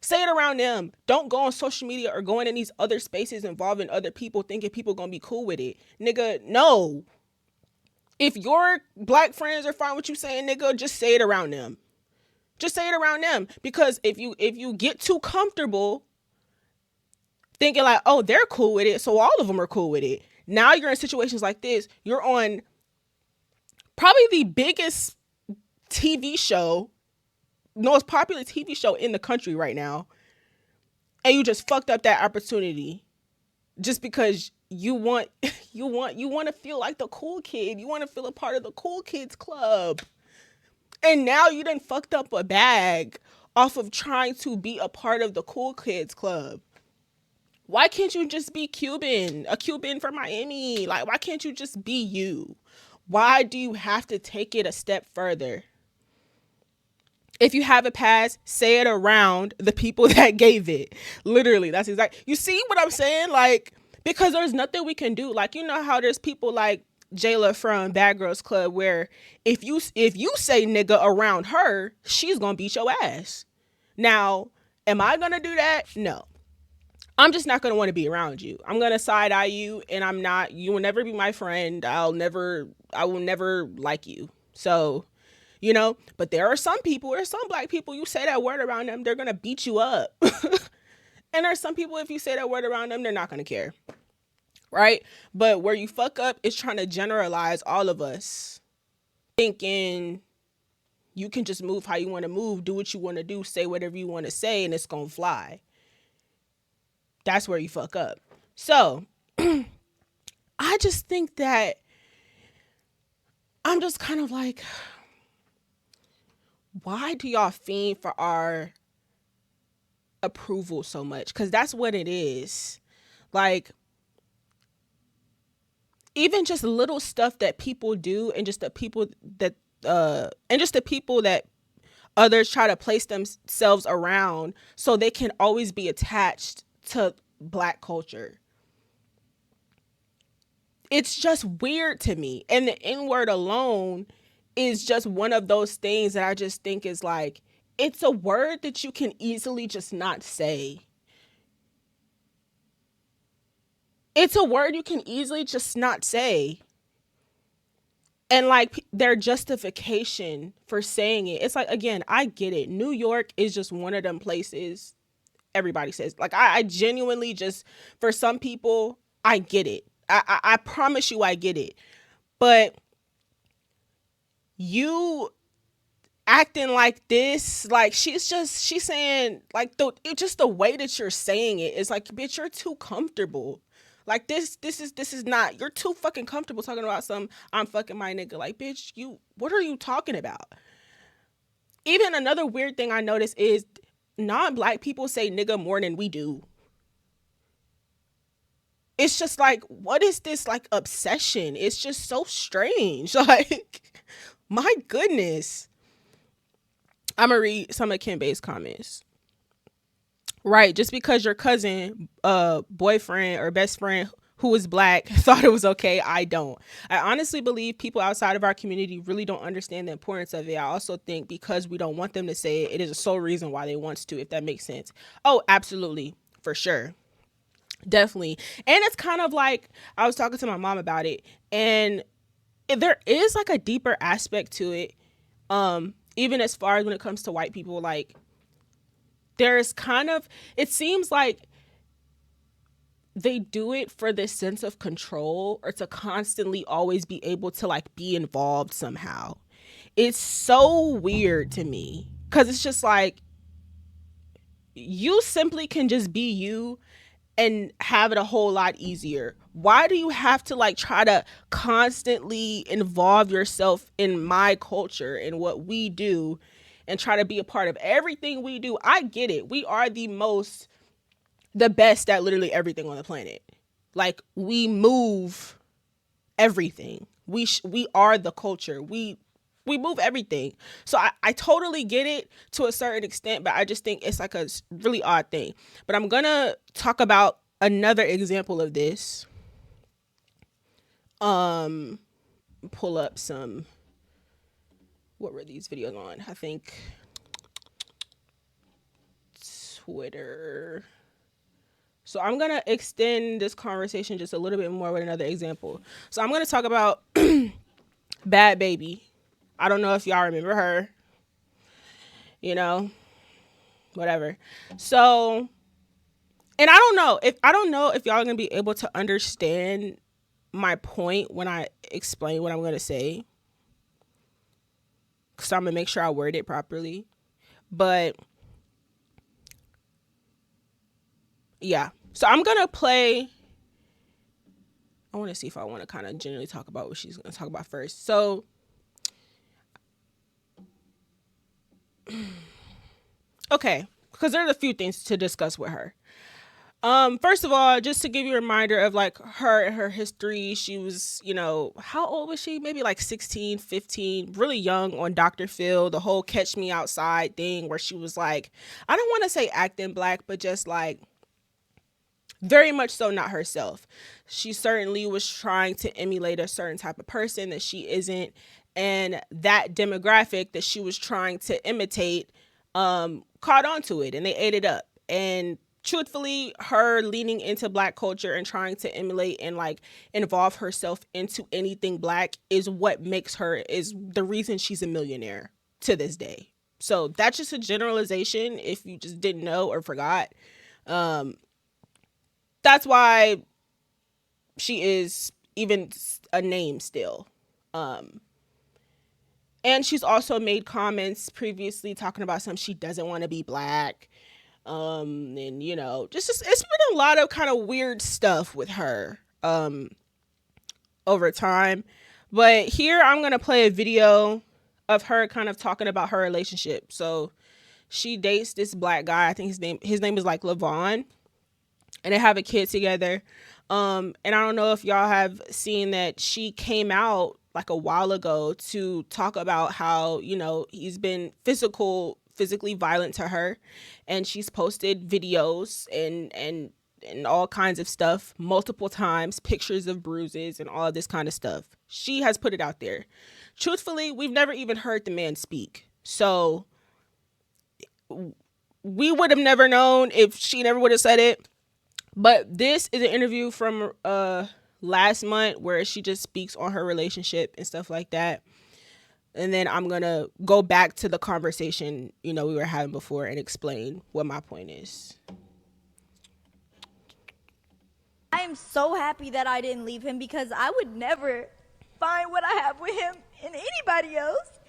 Say it around them. Don't go on social media or going in these other spaces involving other people thinking people gonna be cool with it. Nigga, no. If your black friends are fine with you saying nigga, just say it around them. Just say it around them. Because if you get too comfortable thinking like, oh, they're cool with it, so all of them are cool with it. Now you're in situations like this. You're on probably the biggest TV show, most popular TV show in the country right now. And you just fucked up that opportunity just because you want to feel like the cool kid. You want to feel a part of the cool kids club. And now you done fucked up a bag off of trying to be a part of the cool kids club. Why can't you just be Cuban? A Cuban from Miami? Like, why can't you just be you? Why do you have to take it a step further? If you have a pass, say it around the people that gave it. Literally, that's exactly. You see what I'm saying? Like, because there's nothing we can do. Like, you know how there's people like Jayla from Bad Girls Club where if you say nigga around her, she's gonna beat your ass. Now, am I gonna do that? No. I'm just not gonna want to be around you. I'm gonna side eye you, and you will never be my friend. I will never like you. So, but there are some people, there's some black people, you say that word around them, they're gonna beat you up. And there's some people, if you say that word around them, they're not gonna care. Right? But where you fuck up is trying to generalize all of us, thinking you can just move how you want to move, do what you want to do, say whatever you want to say, and it's gonna fly. That's where you fuck up. So I just think that I'm just kind of like, why do y'all fiend for our approval so much? Because that's what it is. Like, even just little stuff that people do, and just the people that others try to place themselves around so they can always be attached to black culture. It's just weird to me. And the N-word alone is just one of those things that I just think is like, it's a word that you can easily just not say. It's a word you can easily just not say. And like their justification for saying it, it's like, again, I get it. New York is just one of them places everybody says. Like, I genuinely just, for some people, I get it. I promise you I get it. But you acting like this, like she's saying, like, just the way that you're saying it is like, bitch, you're too comfortable. Like, this is not, you're too fucking comfortable talking about some I'm fucking my nigga. Like, bitch, you, what are you talking about? Even another weird thing I noticed is non-black people say nigga more than we do. It's just like, what is this like obsession? It's just so strange. Like, my goodness. I'm gonna read some of Kimbe's comments. Right, just because your cousin, boyfriend or best friend who was black thought it was okay, I don't. I honestly believe people outside of our community really don't understand the importance of it. I also think because we don't want them to say it, it is a sole reason why they want to, if that makes sense. Oh, absolutely, for sure. Definitely. And it's kind of like, I was talking to my mom about it, and there is like a deeper aspect to it. Even as far as when it comes to white people, like, there's kind of, it seems like they do it for this sense of control, or to constantly always be able to like be involved somehow. It's so weird to me, because it's just like, you simply can just be you and have it a whole lot easier. Why do you have to like try to constantly involve yourself in my culture and what we do, and try to be a part of everything we do? I get it. We are the best at literally everything on the planet. Like, we move everything. We are the culture. We move everything. So I totally get it to a certain extent, but I just think it's like a really odd thing. But I'm gonna talk about another example of this. Pull up some, what were these videos on? I think Twitter. So I'm gonna extend this conversation just a little bit more with another example. So I'm gonna talk about Bad Baby. I don't know if y'all remember her. You know, whatever. So, and I don't know if y'all are gonna be able to understand my point when I explain what I'm gonna say, because I'm gonna make sure I word it properly. But yeah, so I'm gonna play. I want to see if I want to kind of generally talk about what she's gonna talk about first. So, okay, because there's a few things to discuss with her. First of all, just to give you a reminder of like her and her history, she was, how old was she? Maybe like 16, 15, really young on Dr. Phil, the whole Catch Me Outside thing, where she was like, I don't want to say acting black, but just like very much so not herself. She certainly was trying to emulate a certain type of person that she isn't. And that demographic that she was trying to imitate caught on to it, and they ate it up. And truthfully, her leaning into black culture and trying to emulate and like involve herself into anything black is what makes her, is the reason she's a millionaire to this day. So that's just a generalization if you just didn't know or forgot. That's why she is even a name still. And she's also made comments previously talking about some, she doesn't want to be black. And just it's been a lot of kind of weird stuff with her over time. But here I'm gonna play a video of her kind of talking about her relationship. So she dates this black guy. I think his name is like Levon, and they have a kid together. And I don't know if y'all have seen that she came out like a while ago to talk about how, he's been physically violent to her, and she's posted videos and all kinds of stuff multiple times, pictures of bruises and all of this kind of stuff. She has put it out there. Truthfully, we've never even heard the man speak. So we would have never known if she never would have said it. But this is an interview from last month where she just speaks on her relationship and stuff like that. And then I'm going to go back to the conversation, we were having before and explain what my point is. I am so happy that I didn't leave him because I would never find what I have with him in anybody else.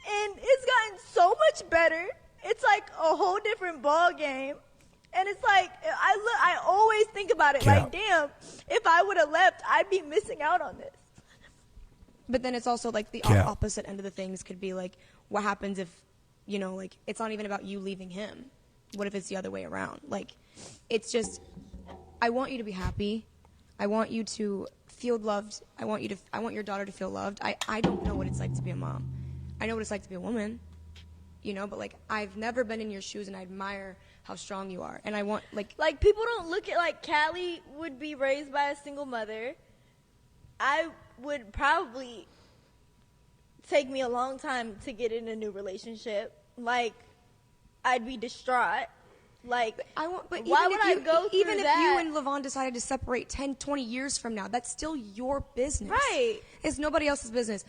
And it's gotten so much better. It's like a whole different ball game. And it's like, I always think about it, like, damn, if I would have left, I'd be missing out on this. But then it's also like the opposite end of the things could be like, what happens if, like, it's not even about you leaving him. What if it's the other way around? Like, it's just, I want you to be happy. I want you to feel loved. I want your daughter to feel loved. I don't know what it's like to be a mom. I know what it's like to be a woman, but like, I've never been in your shoes, and I admire how strong you are. And I want, like people don't look at, like, Callie would be raised by a single mother. I would probably take me a long time to get in a new relationship. Like, I'd be distraught. Like, but why would I go through even that? if you and Levon decided to separate 10, 20 years from now, that's still your business. Right. It's nobody else's business.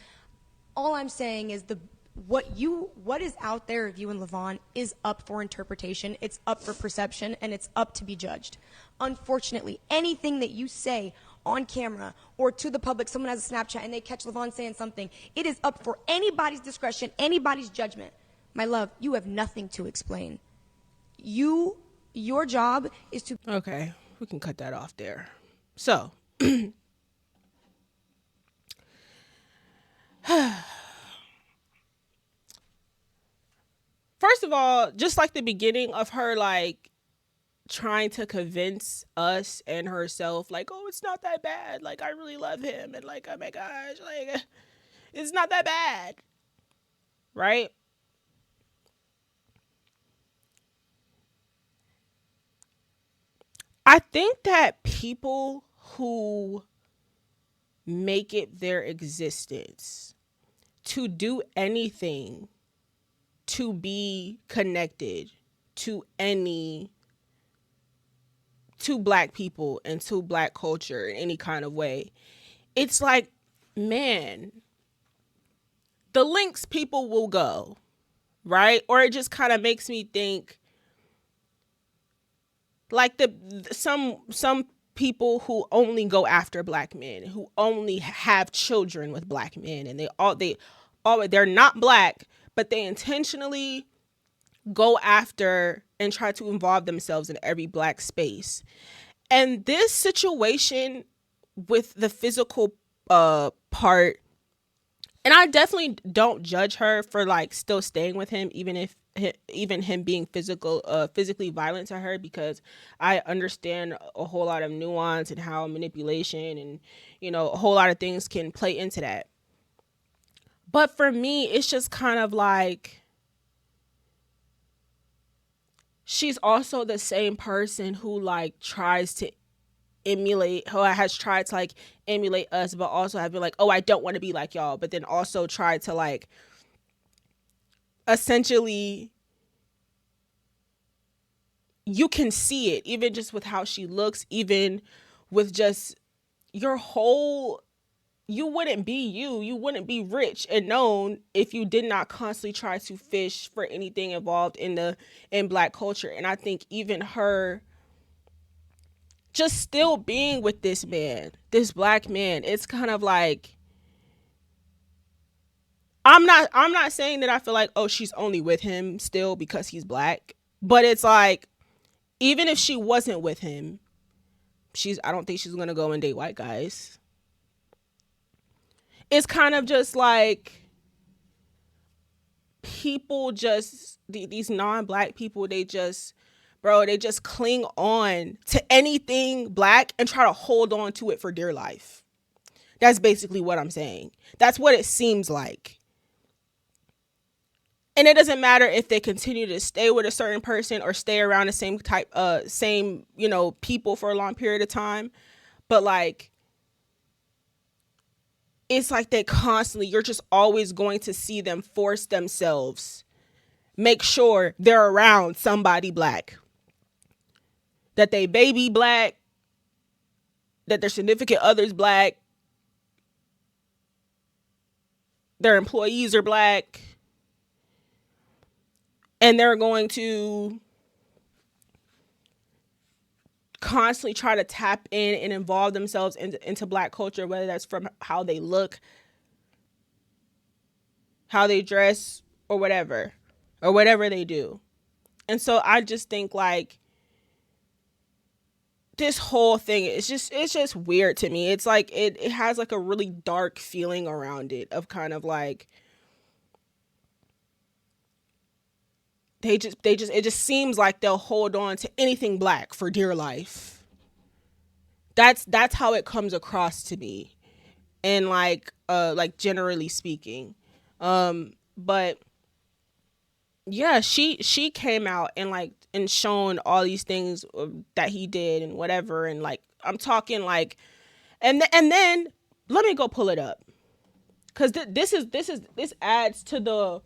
All I'm saying is what is out there of you and Levon is up for interpretation, it's up for perception, and it's up to be judged. Unfortunately, anything that you say on camera or to the public, someone has a Snapchat and they catch Levon saying something, it is up for anybody's discretion, anybody's judgment. My love, you have nothing to explain. Your job is to... Okay, we can cut that off there. So, first of all, just like the beginning of her, like, trying to convince us and herself, like, oh, it's not that bad. Like, I really love him. And, like, oh my gosh, like, it's not that bad. Right? I think that people who make it their existence to do anything to be connected to black people and to black culture in any kind of way, it's like, man, the links people will go, right? Or it just kind of makes me think, like, some people who only go after black men, who only have children with black men, and they're not black, but they intentionally go after and try to involve themselves in every black space. And this situation with the physical part, and I definitely don't judge her for, like, still staying with him, even him being physically violent to her, because I understand a whole lot of nuance and how manipulation and, a whole lot of things can play into that. But for me, it's just kind of like, she's also the same person who, like, tries to emulate, who has tried to, like, emulate us, but also have been like, oh, I don't want to be like y'all, but then also tried to, like, essentially, you can see it even just with how she looks, even with just your whole, you wouldn't be you wouldn't be rich and known if you did not constantly try to fish for anything involved in black culture. And I think even her just still being with this man, this black man, it's kind of like, I'm not saying that I feel like, oh, she's only with him still because he's black, but it's like, even if she wasn't with him, I don't think she's gonna go and date white guys. It's kind of just like, people just, these non-black people, they just cling on to anything black and try to hold on to it for dear life. That's basically what I'm saying. That's what it seems like. And it doesn't matter if they continue to stay with a certain person or stay around the same people for a long period of time. But, like, it's like they constantly, you're just always going to see them force themselves, make sure they're around somebody black, that they baby black, that their significant other's black, their employees are black, and they're going to constantly try to tap in and involve themselves into black culture, whether that's from how they look, how they dress, or whatever they do. And so I just think like this whole thing is just weird to me. It's like it has like a really dark feeling around it of kind of like it just seems like they'll hold on to anything black for dear life. That's how it comes across to me. And like generally speaking. But yeah, she came out and like and shown all these things that he did and whatever, and like I'm talking like and then let me go pull it up, cuz this adds to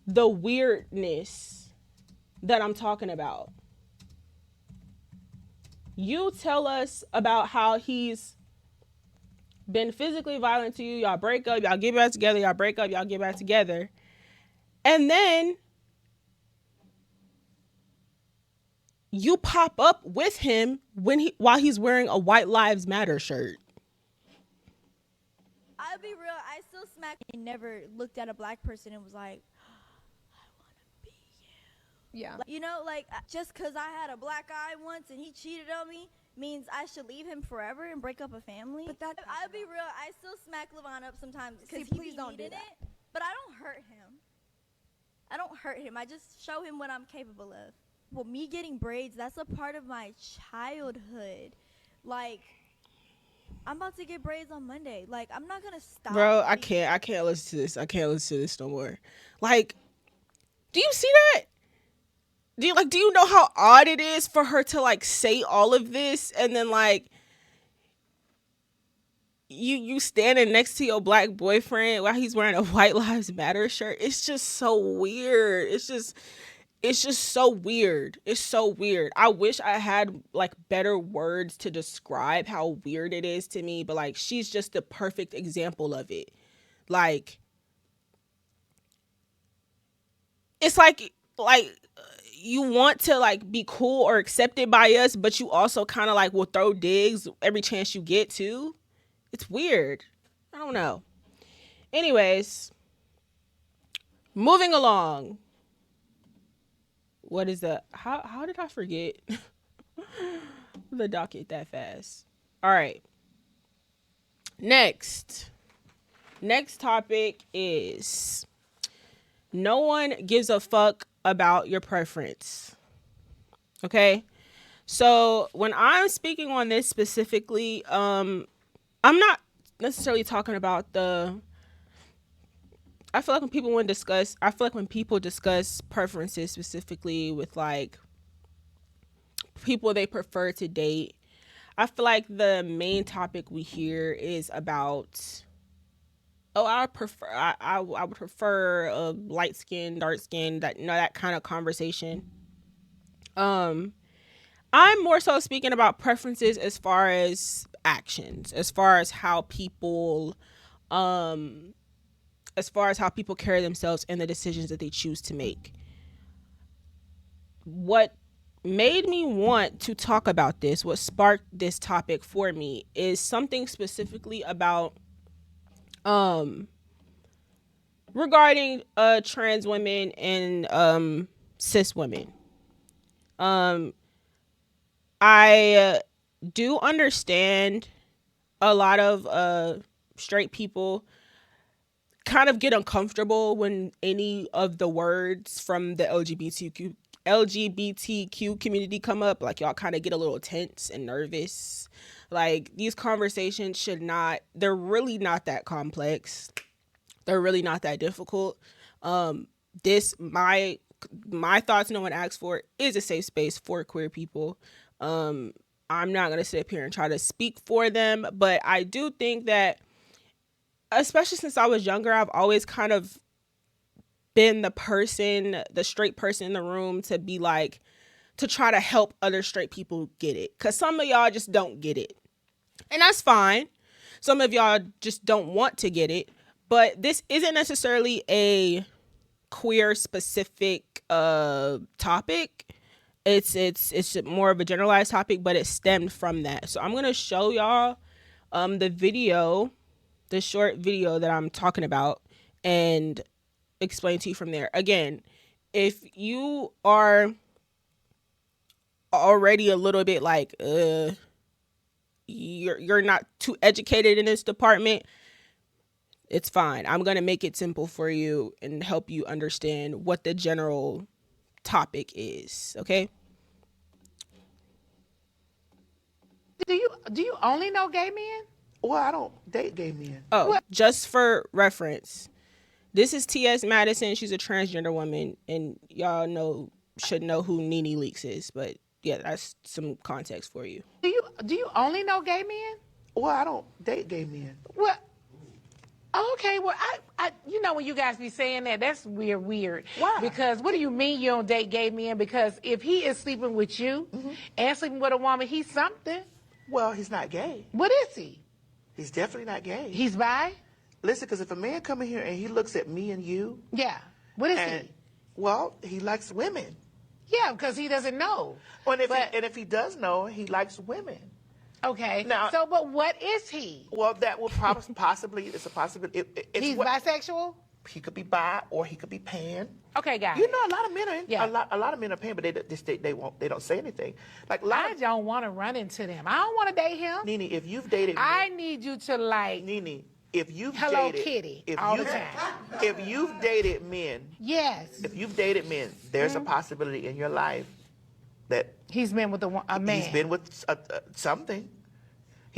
the weirdness that I'm talking about. You tell us about how he's been physically violent to you, y'all break up, y'all get back together, y'all break up, y'all get back together. And then you pop up with him while he's wearing a White Lives Matter shirt. I'll be real, I still smack. I never looked at a black person and was like, I want to be you. Yeah. Like, you know, like just because I had a black eye once and he cheated on me means I should leave him forever and break up a family. But that I'll be real, I still smack Levon up sometimes because he please don't do that. It, but I don't hurt him. I don't hurt him. I just show him what I'm capable of. Well, me getting braids, that's a part of my childhood. Like, I'm about to get braids on Monday. Like, I'm not gonna stop. Bro, I can't listen to this. I can't listen to this no more. Like, do you see that? Do you know how odd it is for her to like say all of this and then like you standing next to your black boyfriend while he's wearing a White Lives Matter shirt? It's just so weird. It's just so weird. It's so weird. I wish I had like better words to describe how weird it is to me, but like she's just the perfect example of it. Like it's like you want to like be cool or accepted by us, but you also kind of like will throw digs every chance you get to. It's weird. I don't know. Anyways, moving along. What is that? How did I forget the docket that fast? All right. Next topic is no one gives a fuck about your preference. Okay? So when I'm speaking on this specifically, I'm not necessarily talking about I feel like when people discuss preferences specifically with like people they prefer to date, I feel like the main topic we hear is about, I would prefer a light skin, dark skin, that kind of conversation. I'm more so speaking about preferences as far as actions, as far as how people carry themselves and the decisions that they choose to make. What made me want to talk about this, what sparked this topic for me, is something specifically about regarding trans women and cis women. I do understand a lot of straight people kind of get uncomfortable when any of the words from the LGBTQ community come up. Like y'all kind of get a little tense and nervous. Like these conversations they're really not that complex. They're really not that difficult. My thoughts no one asked for is a safe space for queer people. I'm not going to sit up here and try to speak for them, but I do think that, especially since I was younger, I've always kind of been the person, the straight person in the room to be like, to try to help other straight people get it. Because some of y'all just don't get it. And that's fine. Some of y'all just don't want to get it. But this isn't necessarily a queer specific topic. It's more of a generalized topic, but it stemmed from that. So I'm gonna show y'all the video, the short video that I'm talking about, and explain to you from there. Again, if you are already a little bit like you're not too educated in this department, it's fine. I'm gonna make it simple for you and help you understand what the general topic is. Okay. Do you only know gay men? Well, I don't date gay men. Oh, what? Just for reference, this is T.S. Madison. She's a transgender woman, and y'all should know who Nene Leakes is. But yeah, that's some context for you. Do you only know gay men? Well, I don't date gay men. Well, okay. Well, I when you guys be saying that, that's weird. Why? Because what do you mean you don't date gay men? Because if he is sleeping with you and sleeping with a woman, he's something. Well, he's not gay. What is he? He's definitely not gay. He's bi? Listen, because if a man come in here and he looks at me and you, yeah, what is he? Well, he likes women. Yeah, because he doesn't know. Well, and if he does know, he likes women. Okay. Now, but what is he? Well, that will possibly, it's a possibility. He's bisexual? He could be bi or he could be pan. Okay, guys. You know, a lot of men are a lot of men are pan, but they don't say anything. Like I don't want to run into them. I don't want to date him. Nene, if you've dated, I need you to like Nene. If you've Hello dated, Kitty if all you, the time. If you've dated men, yes. If you've dated men, there's a possibility in your life that he's been with a man. He's been with something.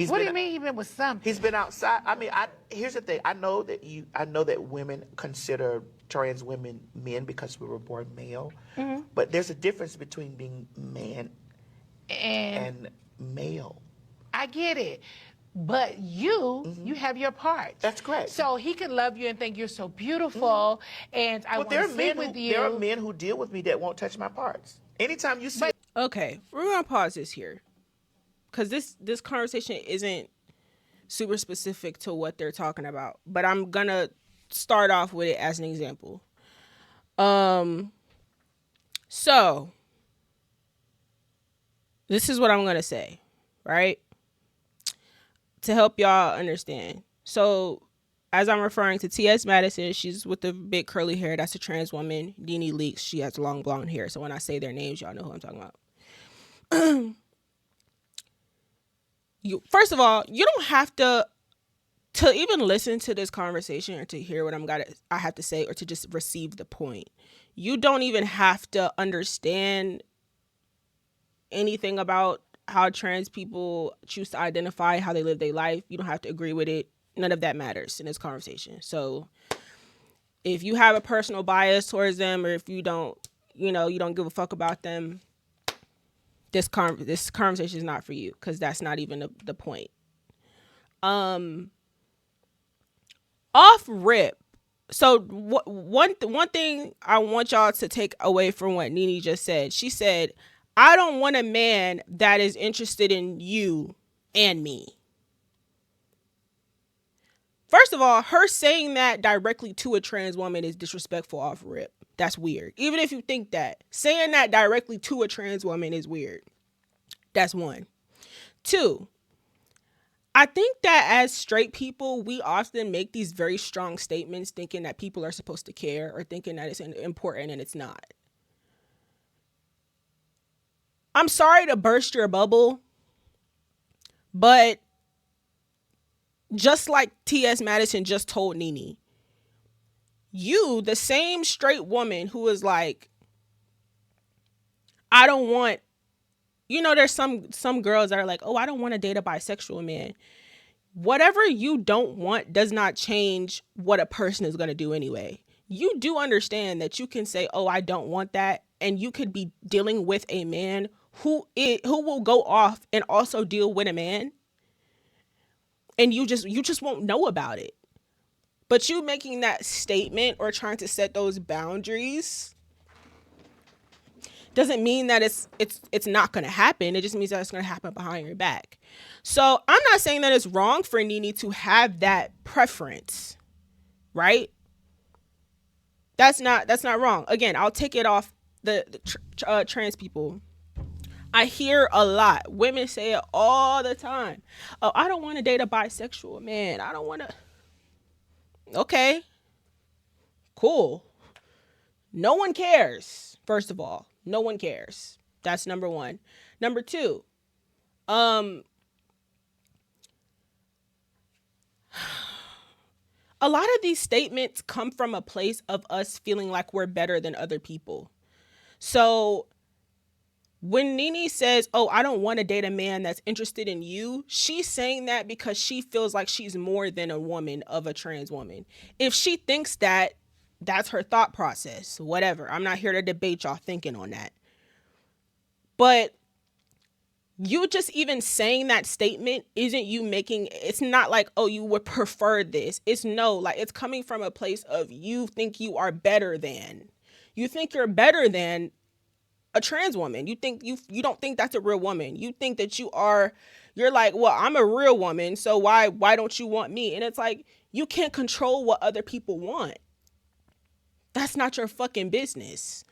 What do you mean he's been with something? He's been outside. I mean, here's the thing. I know that women consider trans women men because we were born male. Mm-hmm. But there's a difference between being man and male. I get it. But you have your part. That's correct. So he can love you and think you're so beautiful, and I want to sit with you. There are men who deal with me that won't touch my parts. Anytime you see. Okay, we're gonna pause this here, because this conversation isn't super specific to what they're talking about. But I'm gonna start off with it as an example. So this is what I'm gonna say, right? To help y'all understand. So as I'm referring to T.S. Madison, she's with the big curly hair. That's a trans woman. Nene Leakes, she has long blonde hair. So when I say their names, y'all know who I'm talking about. First of all, you don't have to even listen to this conversation or to hear what I have to say or to just receive the point. You don't even have to understand anything about how trans people choose to identify, how they live their life. You don't have to agree with it. None of that matters in this conversation. So if you have a personal bias towards them, or if you don't give a fuck about them, this conversation is not for you, because that's not even the point. Off rip. So one thing I want y'all to take away from what Nene just said. She said, I don't want a man that is interested in you and me. First of all, her saying that directly to a trans woman is disrespectful off rip. That's weird. Even if you think that, saying that directly to a trans woman is weird. That's one. Two, I think that as straight people, we often make these very strong statements thinking that people are supposed to care, or thinking that it's important, and it's not. I'm sorry to burst your bubble, but just like T.S. Madison just told Nene, you, the same straight woman who is like, I don't want, there's some girls that are like, oh, I don't want to date a bisexual man. Whatever you don't want does not change what a person is going to do anyway. You do understand that you can say, oh, I don't want that. And you could be dealing with a man who will go off and also deal with a man, and you just won't know about it. But you making that statement or trying to set those boundaries doesn't mean that it's not going to happen. It just means that it's going to happen behind your back. So I'm not saying that it's wrong for Nene to have that preference, right? That's not wrong. Again, I'll take it off the trans people. I hear a lot. Women say it all the time. Oh, I don't want to date a bisexual man. I don't want to. Okay, cool. No one cares. First of all, no one cares. That's number one. Number two, a lot of these statements come from a place of us feeling like we're better than other people. So when Nene says, oh, I don't want to date a man that's interested in you, she's saying that because she feels like she's more than a woman of a trans woman. If she thinks that, that's her thought process, whatever. I'm not here to debate y'all thinking on that. But you just even saying that statement isn't you making, it's not like, oh, you would prefer this. It's no, like it's coming from a place of you think you are better than. You think you're better than a trans woman. You think you don't think that's a real woman. You think that you're like, well, I'm a real woman, so why don't you want me? And it's like, you can't control what other people want. That's not your fucking business.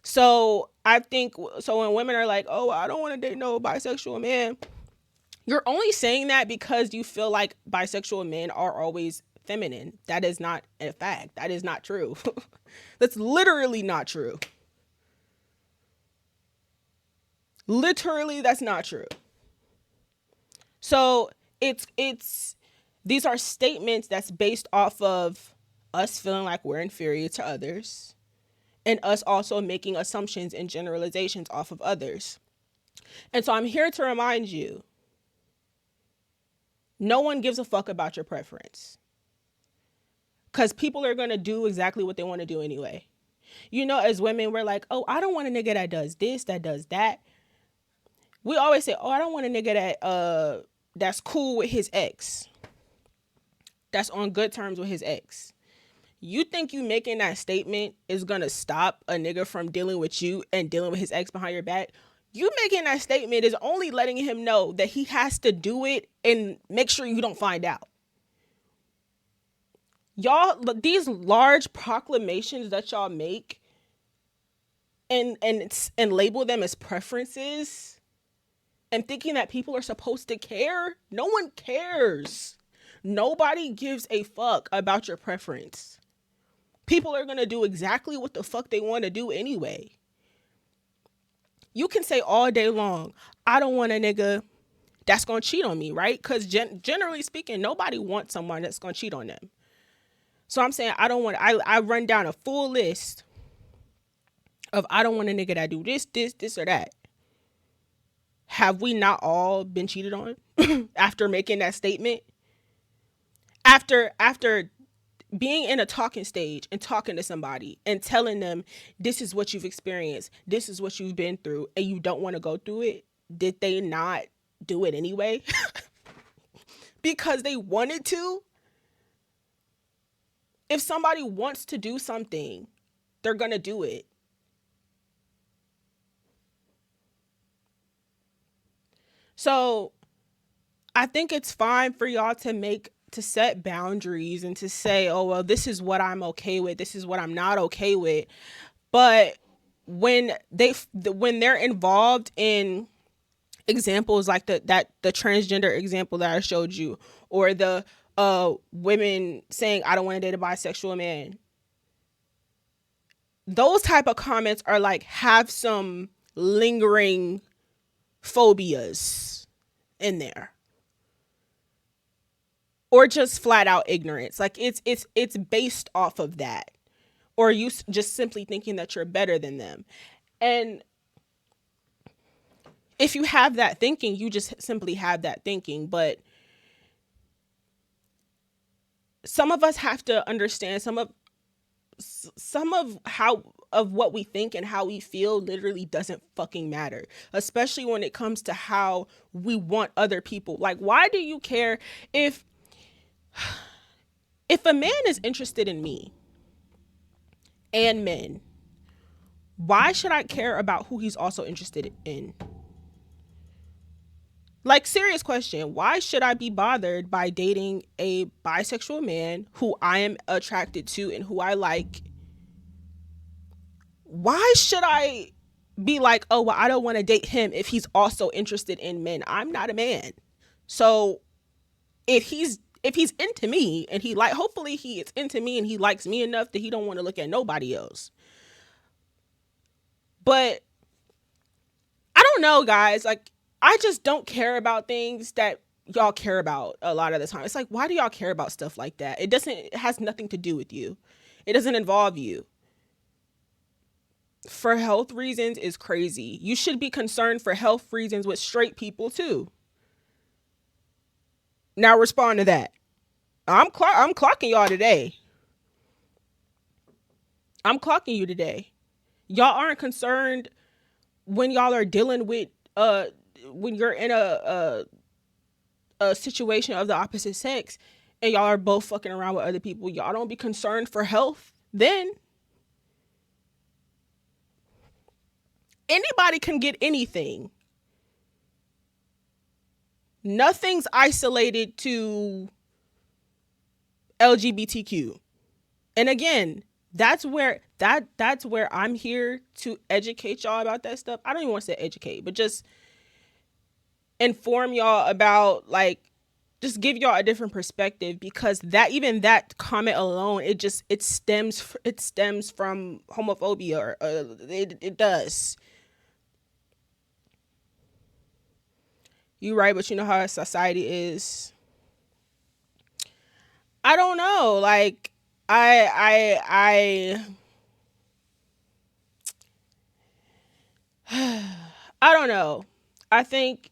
So I think, so when women are like, oh, I don't want to date no bisexual man, you're only saying that because you feel like bisexual men are always feminine. That is not a fact. That is not true. That's literally not true. Literally, that's not true. So it's these are statements that's based off of us feeling like we're inferior to others and us also making assumptions and generalizations off of others. And so I'm here to remind you, no one gives a fuck about your preference. Because people are going to do exactly what they want to do anyway. You know, as women, we're like, oh, I don't want a nigga that does this, that does that. We always say, oh, I don't want a nigga that that's cool with his ex. That's on good terms with his ex. You think you making that statement is going to stop a nigga from dealing with you and dealing with his ex behind your back? You making that statement is only letting him know that he has to do it and make sure you don't find out. Y'all, these large proclamations that y'all make and label them as preferences and thinking that people are supposed to care, no one cares. Nobody gives a fuck about your preference. People are going to do exactly what the fuck they want to do anyway. You can say all day long, I don't want a nigga that's going to cheat on me, right? Because generally speaking, nobody wants someone that's going to cheat on them. So I'm saying I run down a full list of I don't want a nigga that do this, or that. Have we not all been cheated on after making that statement? After being in a talking stage and talking to somebody and telling them this is what you've experienced, this is what you've been through, and you don't want to go through it, did they not do it anyway? Because they wanted to? If somebody wants to do something, they're going to do it. So I think it's fine for y'all to set boundaries and to say, oh, well, this is what I'm okay with. This is what I'm not okay with. But when they're involved in examples like the transgender example that I showed you, or the women saying, I don't want to date a bisexual man. Those type of comments are like, have some lingering phobias in there. Or just flat out ignorance. Like it's based off of that. Or you just simply thinking that you're better than them. And if you have that thinking, you just simply have that thinking. But some of us have to understand some of what we think and how we feel literally doesn't fucking matter, especially when it comes to how we want other people. Like, why do you care if If a man is interested in me and men, why should I care about who he's also interested in? Like, serious question. Why should I be bothered by dating a bisexual man who I am attracted to and who I like? Why should I be like, oh, well, I don't want to date him if he's also interested in men? I'm not a man. So if he's into me and he like, hopefully he is into me and he likes me enough that he don't want to look at nobody else. But I don't know, guys. Like, I just don't care about things that y'all care about a lot of the time. It's like, why do y'all care about stuff like that? It has nothing to do with you. It doesn't involve you. For health reasons is crazy. You should be concerned for health reasons with straight people too. Now respond to that. I'm clocking y'all today. I'm clocking you today. Y'all aren't concerned when y'all are dealing with when you're in a situation of the opposite sex and y'all are both fucking around with other people. Y'all don't be concerned for health then. Anybody can get anything. Nothing's isolated to LGBTQ. And again, that's where I'm here to educate y'all about that stuff. I don't even want to say educate, but just inform y'all about, like, just give y'all a different perspective, because that comment alone, it stems from homophobia, or it does. You right, but you know how society is. I don't know. Like, I don't know. I think,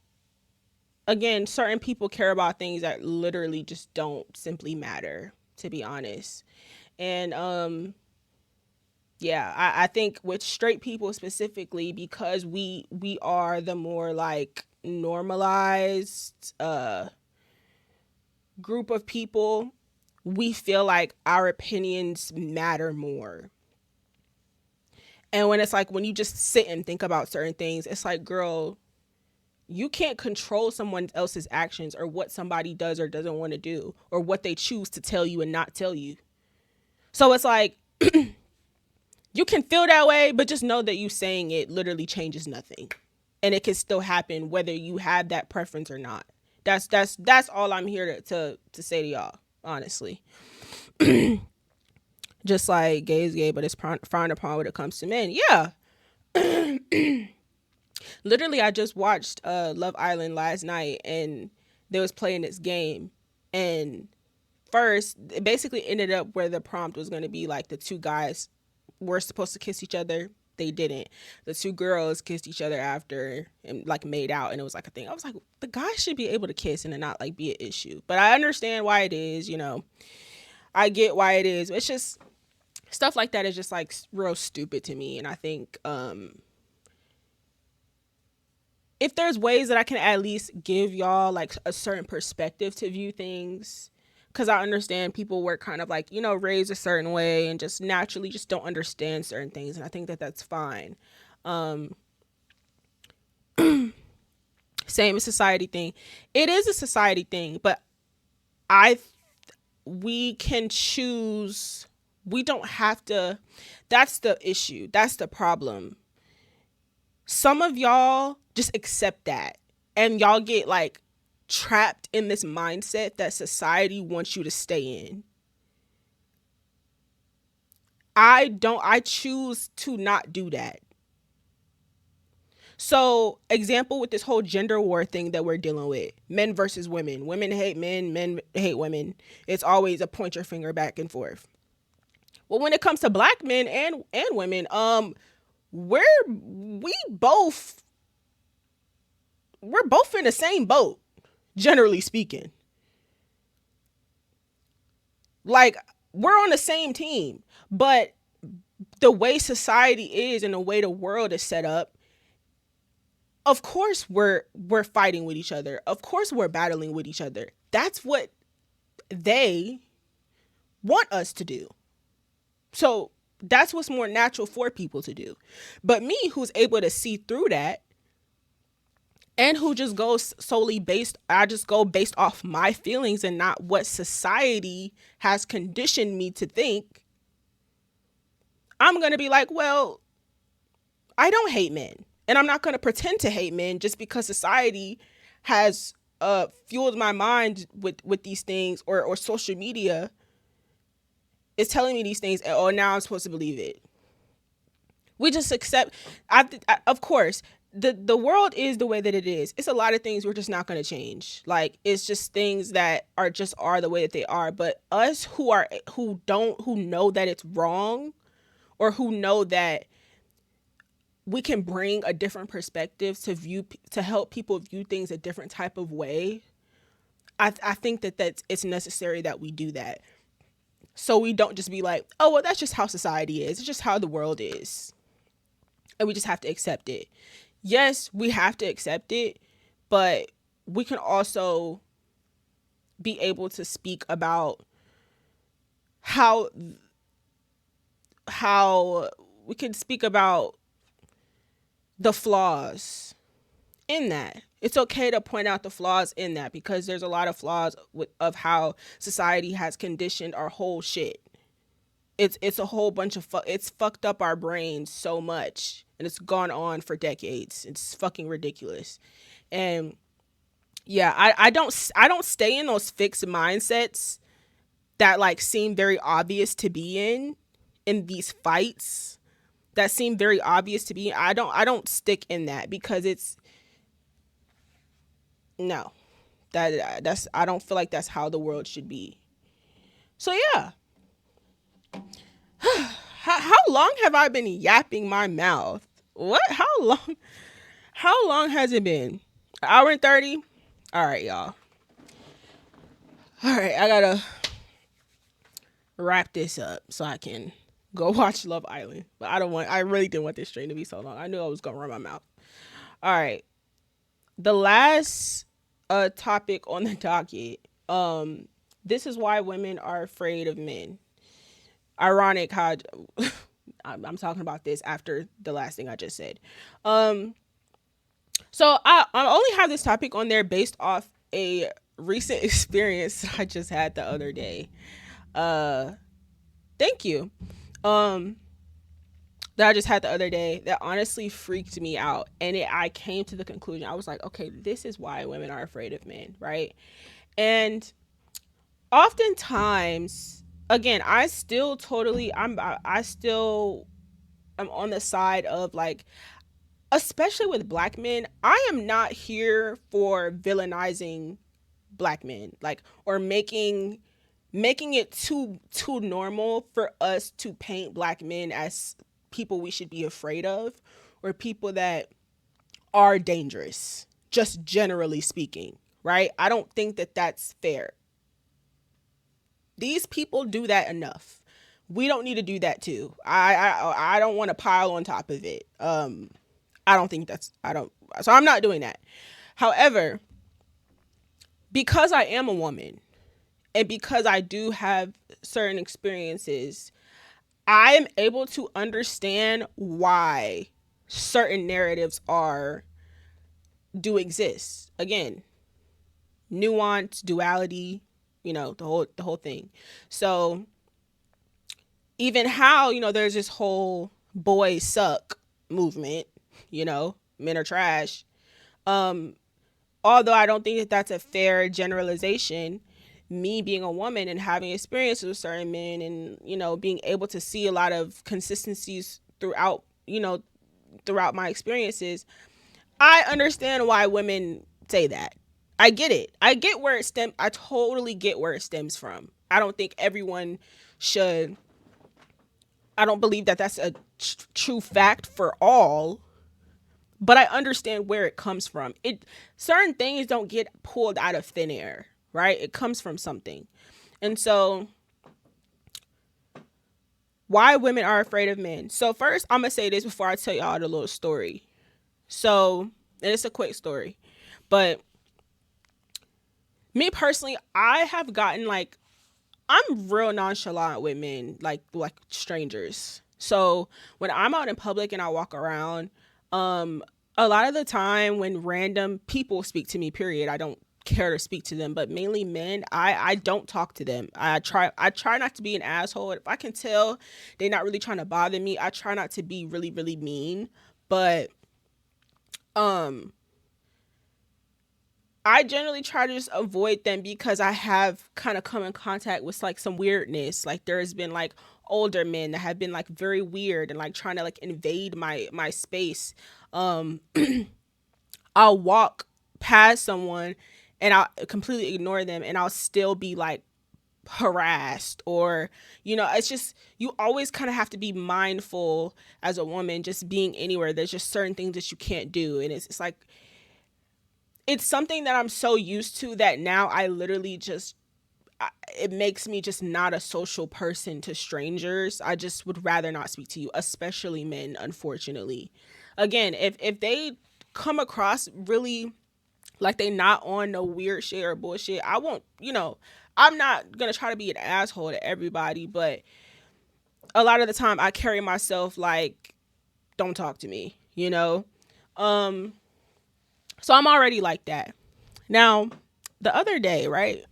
again, certain people care about things that literally just don't simply matter, to be honest. And yeah, I think with straight people specifically, because we are the more like normalized group of people, we feel like our opinions matter more. And when it's like, when you just sit and think about certain things, it's like, girl, you can't control someone else's actions or what somebody does or doesn't want to do or what they choose to tell you and not tell you. So it's like, you can feel that way, but just know that you saying it literally changes nothing. And it can still happen whether you have that preference or not. That's all I'm here to say to y'all, honestly. Just like gay is gay, but it's frowned upon when it comes to men. Yeah. Literally, I just watched Love Island last night, and they was playing this game. And first, it basically ended up where the prompt was going to be like the two guys were supposed to kiss each other. They didn't. The two girls kissed each other after and like made out, and it was like a thing. I was like, the guys should be able to kiss and it not like be an issue. But I understand why it is, you know. I get why it is. It's just stuff like that is just like real stupid to me. And I think if there's ways that I can at least give y'all like a certain perspective to view things, because I understand people were kind of like, you know, raised a certain way and just naturally just don't understand certain things. And I think that that's fine. Same as society thing. It is a society thing, but we can choose. We don't have to. That's the issue. That's the problem. Some of y'all just accept that, and y'all get like trapped in this mindset that society wants you to stay in. I choose to not do that. So, example with this whole gender war thing that we're dealing with, men versus women. Women hate men, men hate women. It's always a point your finger back and forth. Well, when it comes to black men and women, we're both in the same boat, generally speaking. Like, we're on the same team, but the way society is and the way the world is set up, of course we're fighting with each other. Of course we're battling with each other. That's what they want us to do. So that's what's more natural for people to do. But me, who's able to see through that, and who just goes solely I just go based off my feelings and not what society has conditioned me to think, I'm going to be like, well, I don't hate men. And I'm not going to pretend to hate men just because society has fueled my mind with these things, or social media is telling me these things, and oh, now I'm supposed to believe it. We just accept. Of course, the world is the way that it is. It's a lot of things we're just not going to change. Like, it's just things that are the way that they are. But us who know that it's wrong, or who know that we can bring a different perspective to help people view things a different type of way. I think that it's necessary that we do that. So we don't just be like, oh, well, that's just how society is. It's just how the world is. And we just have to accept it. Yes, we have to accept it, but we can also be able to speak about how we can speak about the flaws in that. It's okay to point out the flaws in that, because there's a lot of flaws of how society has conditioned our whole shit. It's a whole bunch of it's fucked up our brains so much, and it's gone on for decades. It's fucking ridiculous. And yeah, I don't stay in those fixed mindsets that like seem very obvious to be in these fights that seem very obvious to be. I don't stick in that, because it's no. That's I don't feel like that's how the world should be. So yeah. How long have I been yapping my mouth? What? How long has it been? An hour and 30? All right, y'all. All right, I gotta wrap this up so I can go watch Love Island. But I really didn't want this stream to be so long. I knew I was gonna run my mouth. All right. The last topic on the docket. This is why women are afraid of men. Ironic how I'm talking about this after the last thing I just said. So I only have this topic on there based off a recent experience that I just had the other day. Thank you. That I just had the other day that honestly freaked me out. And I came to the conclusion, I was like, okay, this is why women are afraid of men, right? And oftentimes, again, I still am on the side of like, especially with black men, I am not here for villainizing black men, like, or making it too normal for us to paint black men as people we should be afraid of, or people that are dangerous, just generally speaking, right? I don't think that that's fair. These people do that enough. We don't need to do that too. I don't want to pile on top of it. So I'm not doing that. However, because I am a woman, and because I do have certain experiences, I am able to understand why certain narratives do exist. Again, nuance, duality, the whole thing. So even how, there's this whole boys suck movement, men are trash. Although I don't think that that's a fair generalization, me being a woman and having experiences with certain men, and being able to see a lot of consistencies throughout my experiences, I understand why women say that. I get it. I totally get where it stems from. I don't think everyone should. I don't believe that that's a true fact for all, but I understand where it comes from. Certain things don't get pulled out of thin air, right? It comes from something. And so why women are afraid of men. So first, I'm going to say this before I tell y'all the little story. So, and it's a quick story, but me personally, I have gotten like I'm real nonchalant with men, like strangers. So when I'm out in public and I walk around, um, a lot of the time when random people speak to me, period, I don't care to speak to them. But mainly men, I don't talk to them. I try not to be an asshole. If I can tell they're not really trying to bother me, I try not to be really really mean. But um I generally try to just avoid them because I have kind of come in contact with like some weirdness. Like there has been like older men that have been like very weird and like trying to like invade my space. Um I'll walk past someone and I'll completely ignore them and I'll still be like harassed, or it's just, you always kind of have to be mindful as a woman just being anywhere. There's just certain things that you can't do, and it's like it's something that I'm so used to that now I literally just it makes me just not a social person to strangers. I just would rather not speak to you, especially men, unfortunately. Again, if they come across really like they not on no weird shit or bullshit, I won't, I'm not gonna try to be an asshole to everybody, but a lot of the time I carry myself like, don't talk to me, Um, so I'm already like that. Now, the other day, right?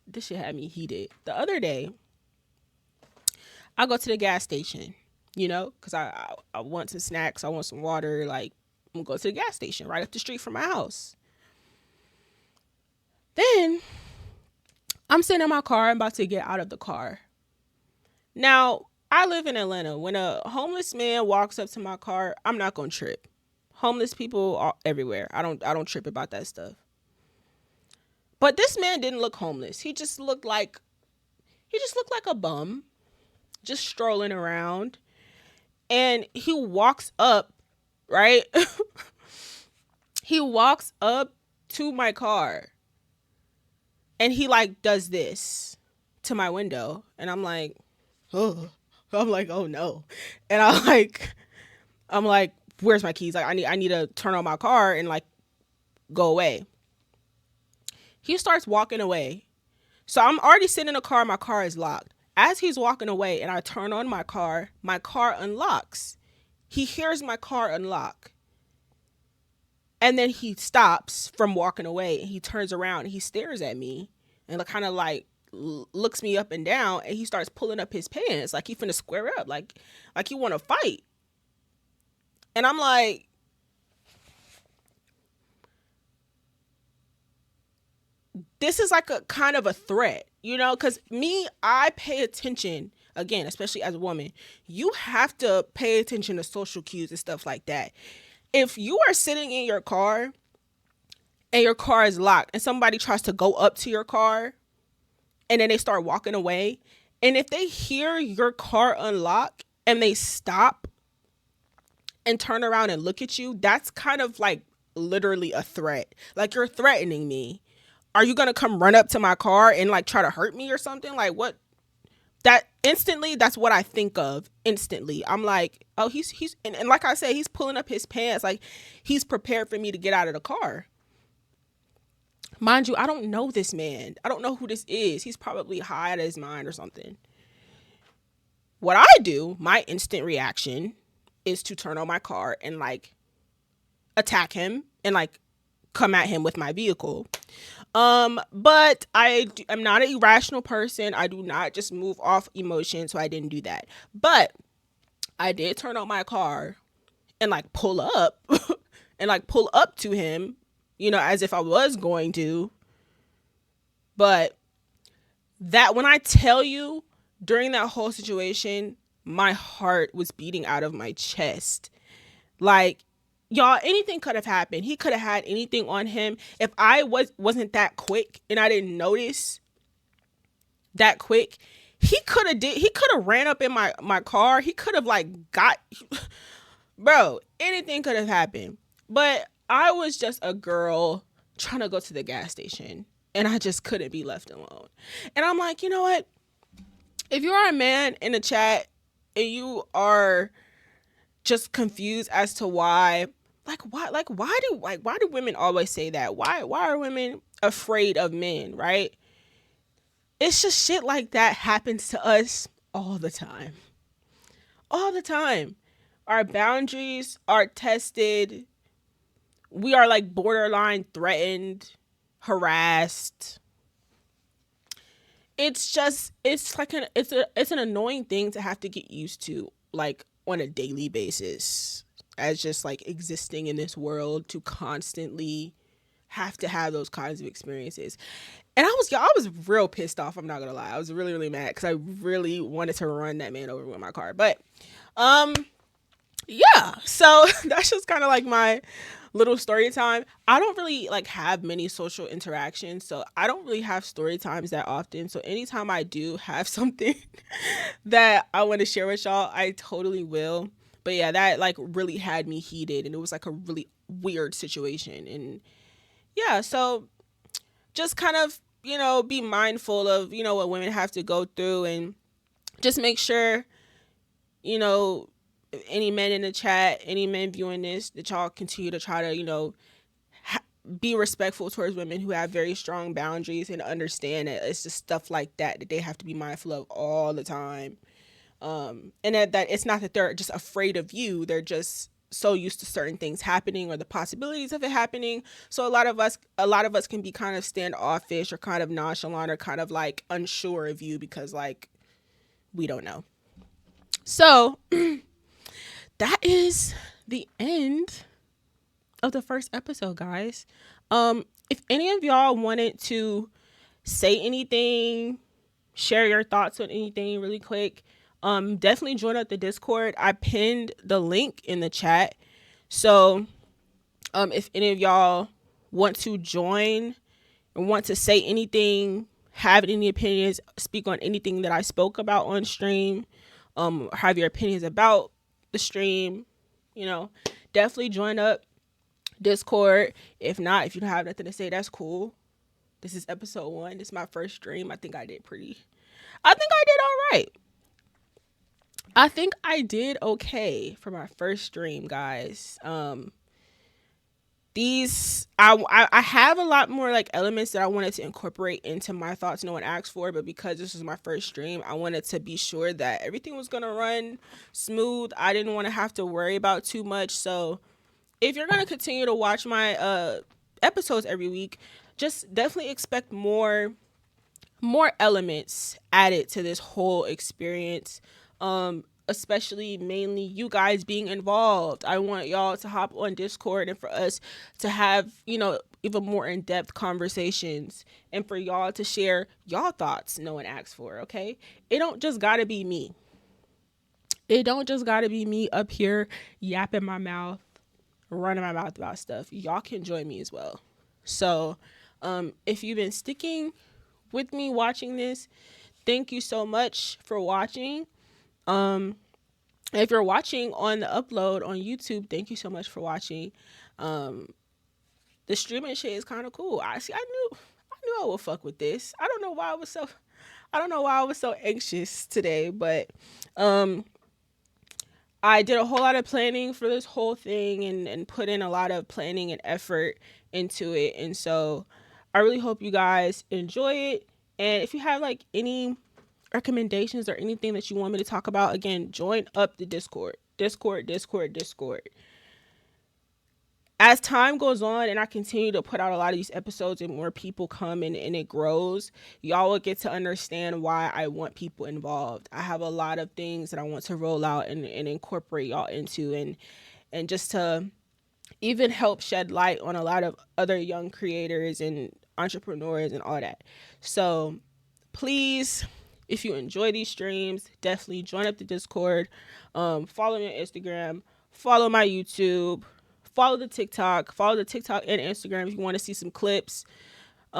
This shit had me heated. The other day, I go to the gas station, because I want some snacks, I want some water. Like, I'm gonna go to the gas station right up the street from my house. Then I'm sitting in my car. I'm about to get out of the car. Now, I live in Atlanta. When a homeless man walks up to my car, I'm not gonna trip. Homeless people are everywhere. I don't trip about that stuff. But this man didn't look homeless. He just looked like a bum, just strolling around. And he walks up, right? He walks up to my car and he like does this to my window. And I'm like, oh, oh no. And I'm like, where's my keys? Like, I need to turn on my car and like go away. He starts walking away. So I'm already sitting in a car. My car is locked. As he's walking away and I turn on my car unlocks. He hears my car unlock. And then he stops from walking away and he turns around and he stares at me and kind of like looks me up and down, and he starts pulling up his pants like he finna square up, like he want to fight. And I'm like, this is like a kind of a threat, because I pay attention, again, especially as a woman. You have to pay attention to social cues and stuff like that. If you are sitting in your car and your car is locked and somebody tries to go up to your car and then they start walking away, and if they hear your car unlock and they stop and turn around and look at you, that's kind of like literally a threat. Like, you're threatening me. Are you going to come run up to my car and like try to hurt me or something? Like, what? That instantly, that's what I think of instantly. I'm like, oh, he's and like I said, he's pulling up his pants like he's prepared for me to get out of the car. Mind you, I don't know this man. I don't know who this is. He's probably high out of his mind or something. What I do, my instant reaction is to turn on my car and like attack him and like come at him with my vehicle. But I'm not an irrational person. I do not just move off emotion, so I didn't do that. But I did turn on my car and like pull up and like pull up to him, as if I was going to. But that, when I tell you, during that whole situation, my heart was beating out of my chest. Like, y'all, anything could have happened. He could have had anything on him. If I wasn't that quick and I didn't notice that quick, he could have ran up in my car. He could have like bro, anything could have happened. But I was just a girl trying to go to the gas station and I just couldn't be left alone. And I'm like, you know what? If you are a man in the chat and you are just confused as to why do women always say that? Why are women afraid of men, right? It's just shit like that happens to us all the time. All the time. Our boundaries are tested. We are like borderline threatened, harassed. It's just it's an annoying thing to have to get used to, like on a daily basis, as just like existing in this world, to constantly have to have those kinds of experiences. And I was real pissed off. I'm not gonna lie. I was really, really mad because I really wanted to run that man over with my car. But um, yeah. So that's just kind of like my little story time. I don't really like have many social interactions, so I don't really have story times that often. So anytime I do have something that I want to share with y'all, I totally will. But yeah, that like really had me heated, and it was like a really weird situation. And yeah, so just kind of, be mindful of, what women have to go through, and just make sure, you know, any men in the chat, any men viewing this, that y'all continue to try to, be respectful towards women who have very strong boundaries, and understand that it's just stuff like that they have to be mindful of all the time. And that it's not that they're just afraid of you. They're just so used to certain things happening, or the possibilities of it happening. So a lot of us can be kind of standoffish, or kind of nonchalant, or kind of like unsure of you, because like we don't know. So that is the end of the first episode, guys. If any of y'all wanted to say anything, share your thoughts on anything really quick, definitely join up the Discord. I pinned the link in the chat. So if any of y'all want to join and want to say anything, have any opinions, speak on anything that I spoke about on stream, have your opinions about the stream, definitely join up Discord. If not, if you don't have nothing to say, that's cool. This is episode 1. This is my first stream. I think I did all right. I think I did okay for my first stream, guys. I have a lot more like elements that I wanted to incorporate into my thoughts no one asked for, but because this was my first stream, I wanted to be sure that everything was gonna run smooth. I didn't want to have to worry about too much. So if you're gonna continue to watch my episodes every week, just definitely expect more elements added to this whole experience. Especially mainly you guys being involved. I want y'all to hop on Discord, and for us to have, even more in-depth conversations, and for y'all to share y'all thoughts no one asked for, okay? It don't just gotta be me. Up here yapping my mouth, running my mouth about stuff. Y'all can join me as well. So, if you've been sticking with me watching this, thank you so much for watching. If you're watching on the upload on YouTube, thank you so much for watching. The streaming shit is kind of cool. I knew I would fuck with this. I don't know why I was so anxious today, but I did a whole lot of planning for this whole thing, and put in a lot of planning and effort into it. And so I really hope you guys enjoy it. And if you have like any recommendations or anything that you want me to talk about, again, join up the Discord. As time goes on and I continue to put out a lot of these episodes and more people come and it grows, y'all will get to understand why I want people involved. I have a lot of things that I want to roll out and incorporate y'all into, and just to even help shed light on a lot of other young creators and entrepreneurs and all that. So please, if you enjoy these streams, definitely join up the Discord. Follow me on Instagram. Follow my YouTube. Follow the TikTok and Instagram if you want to see some clips.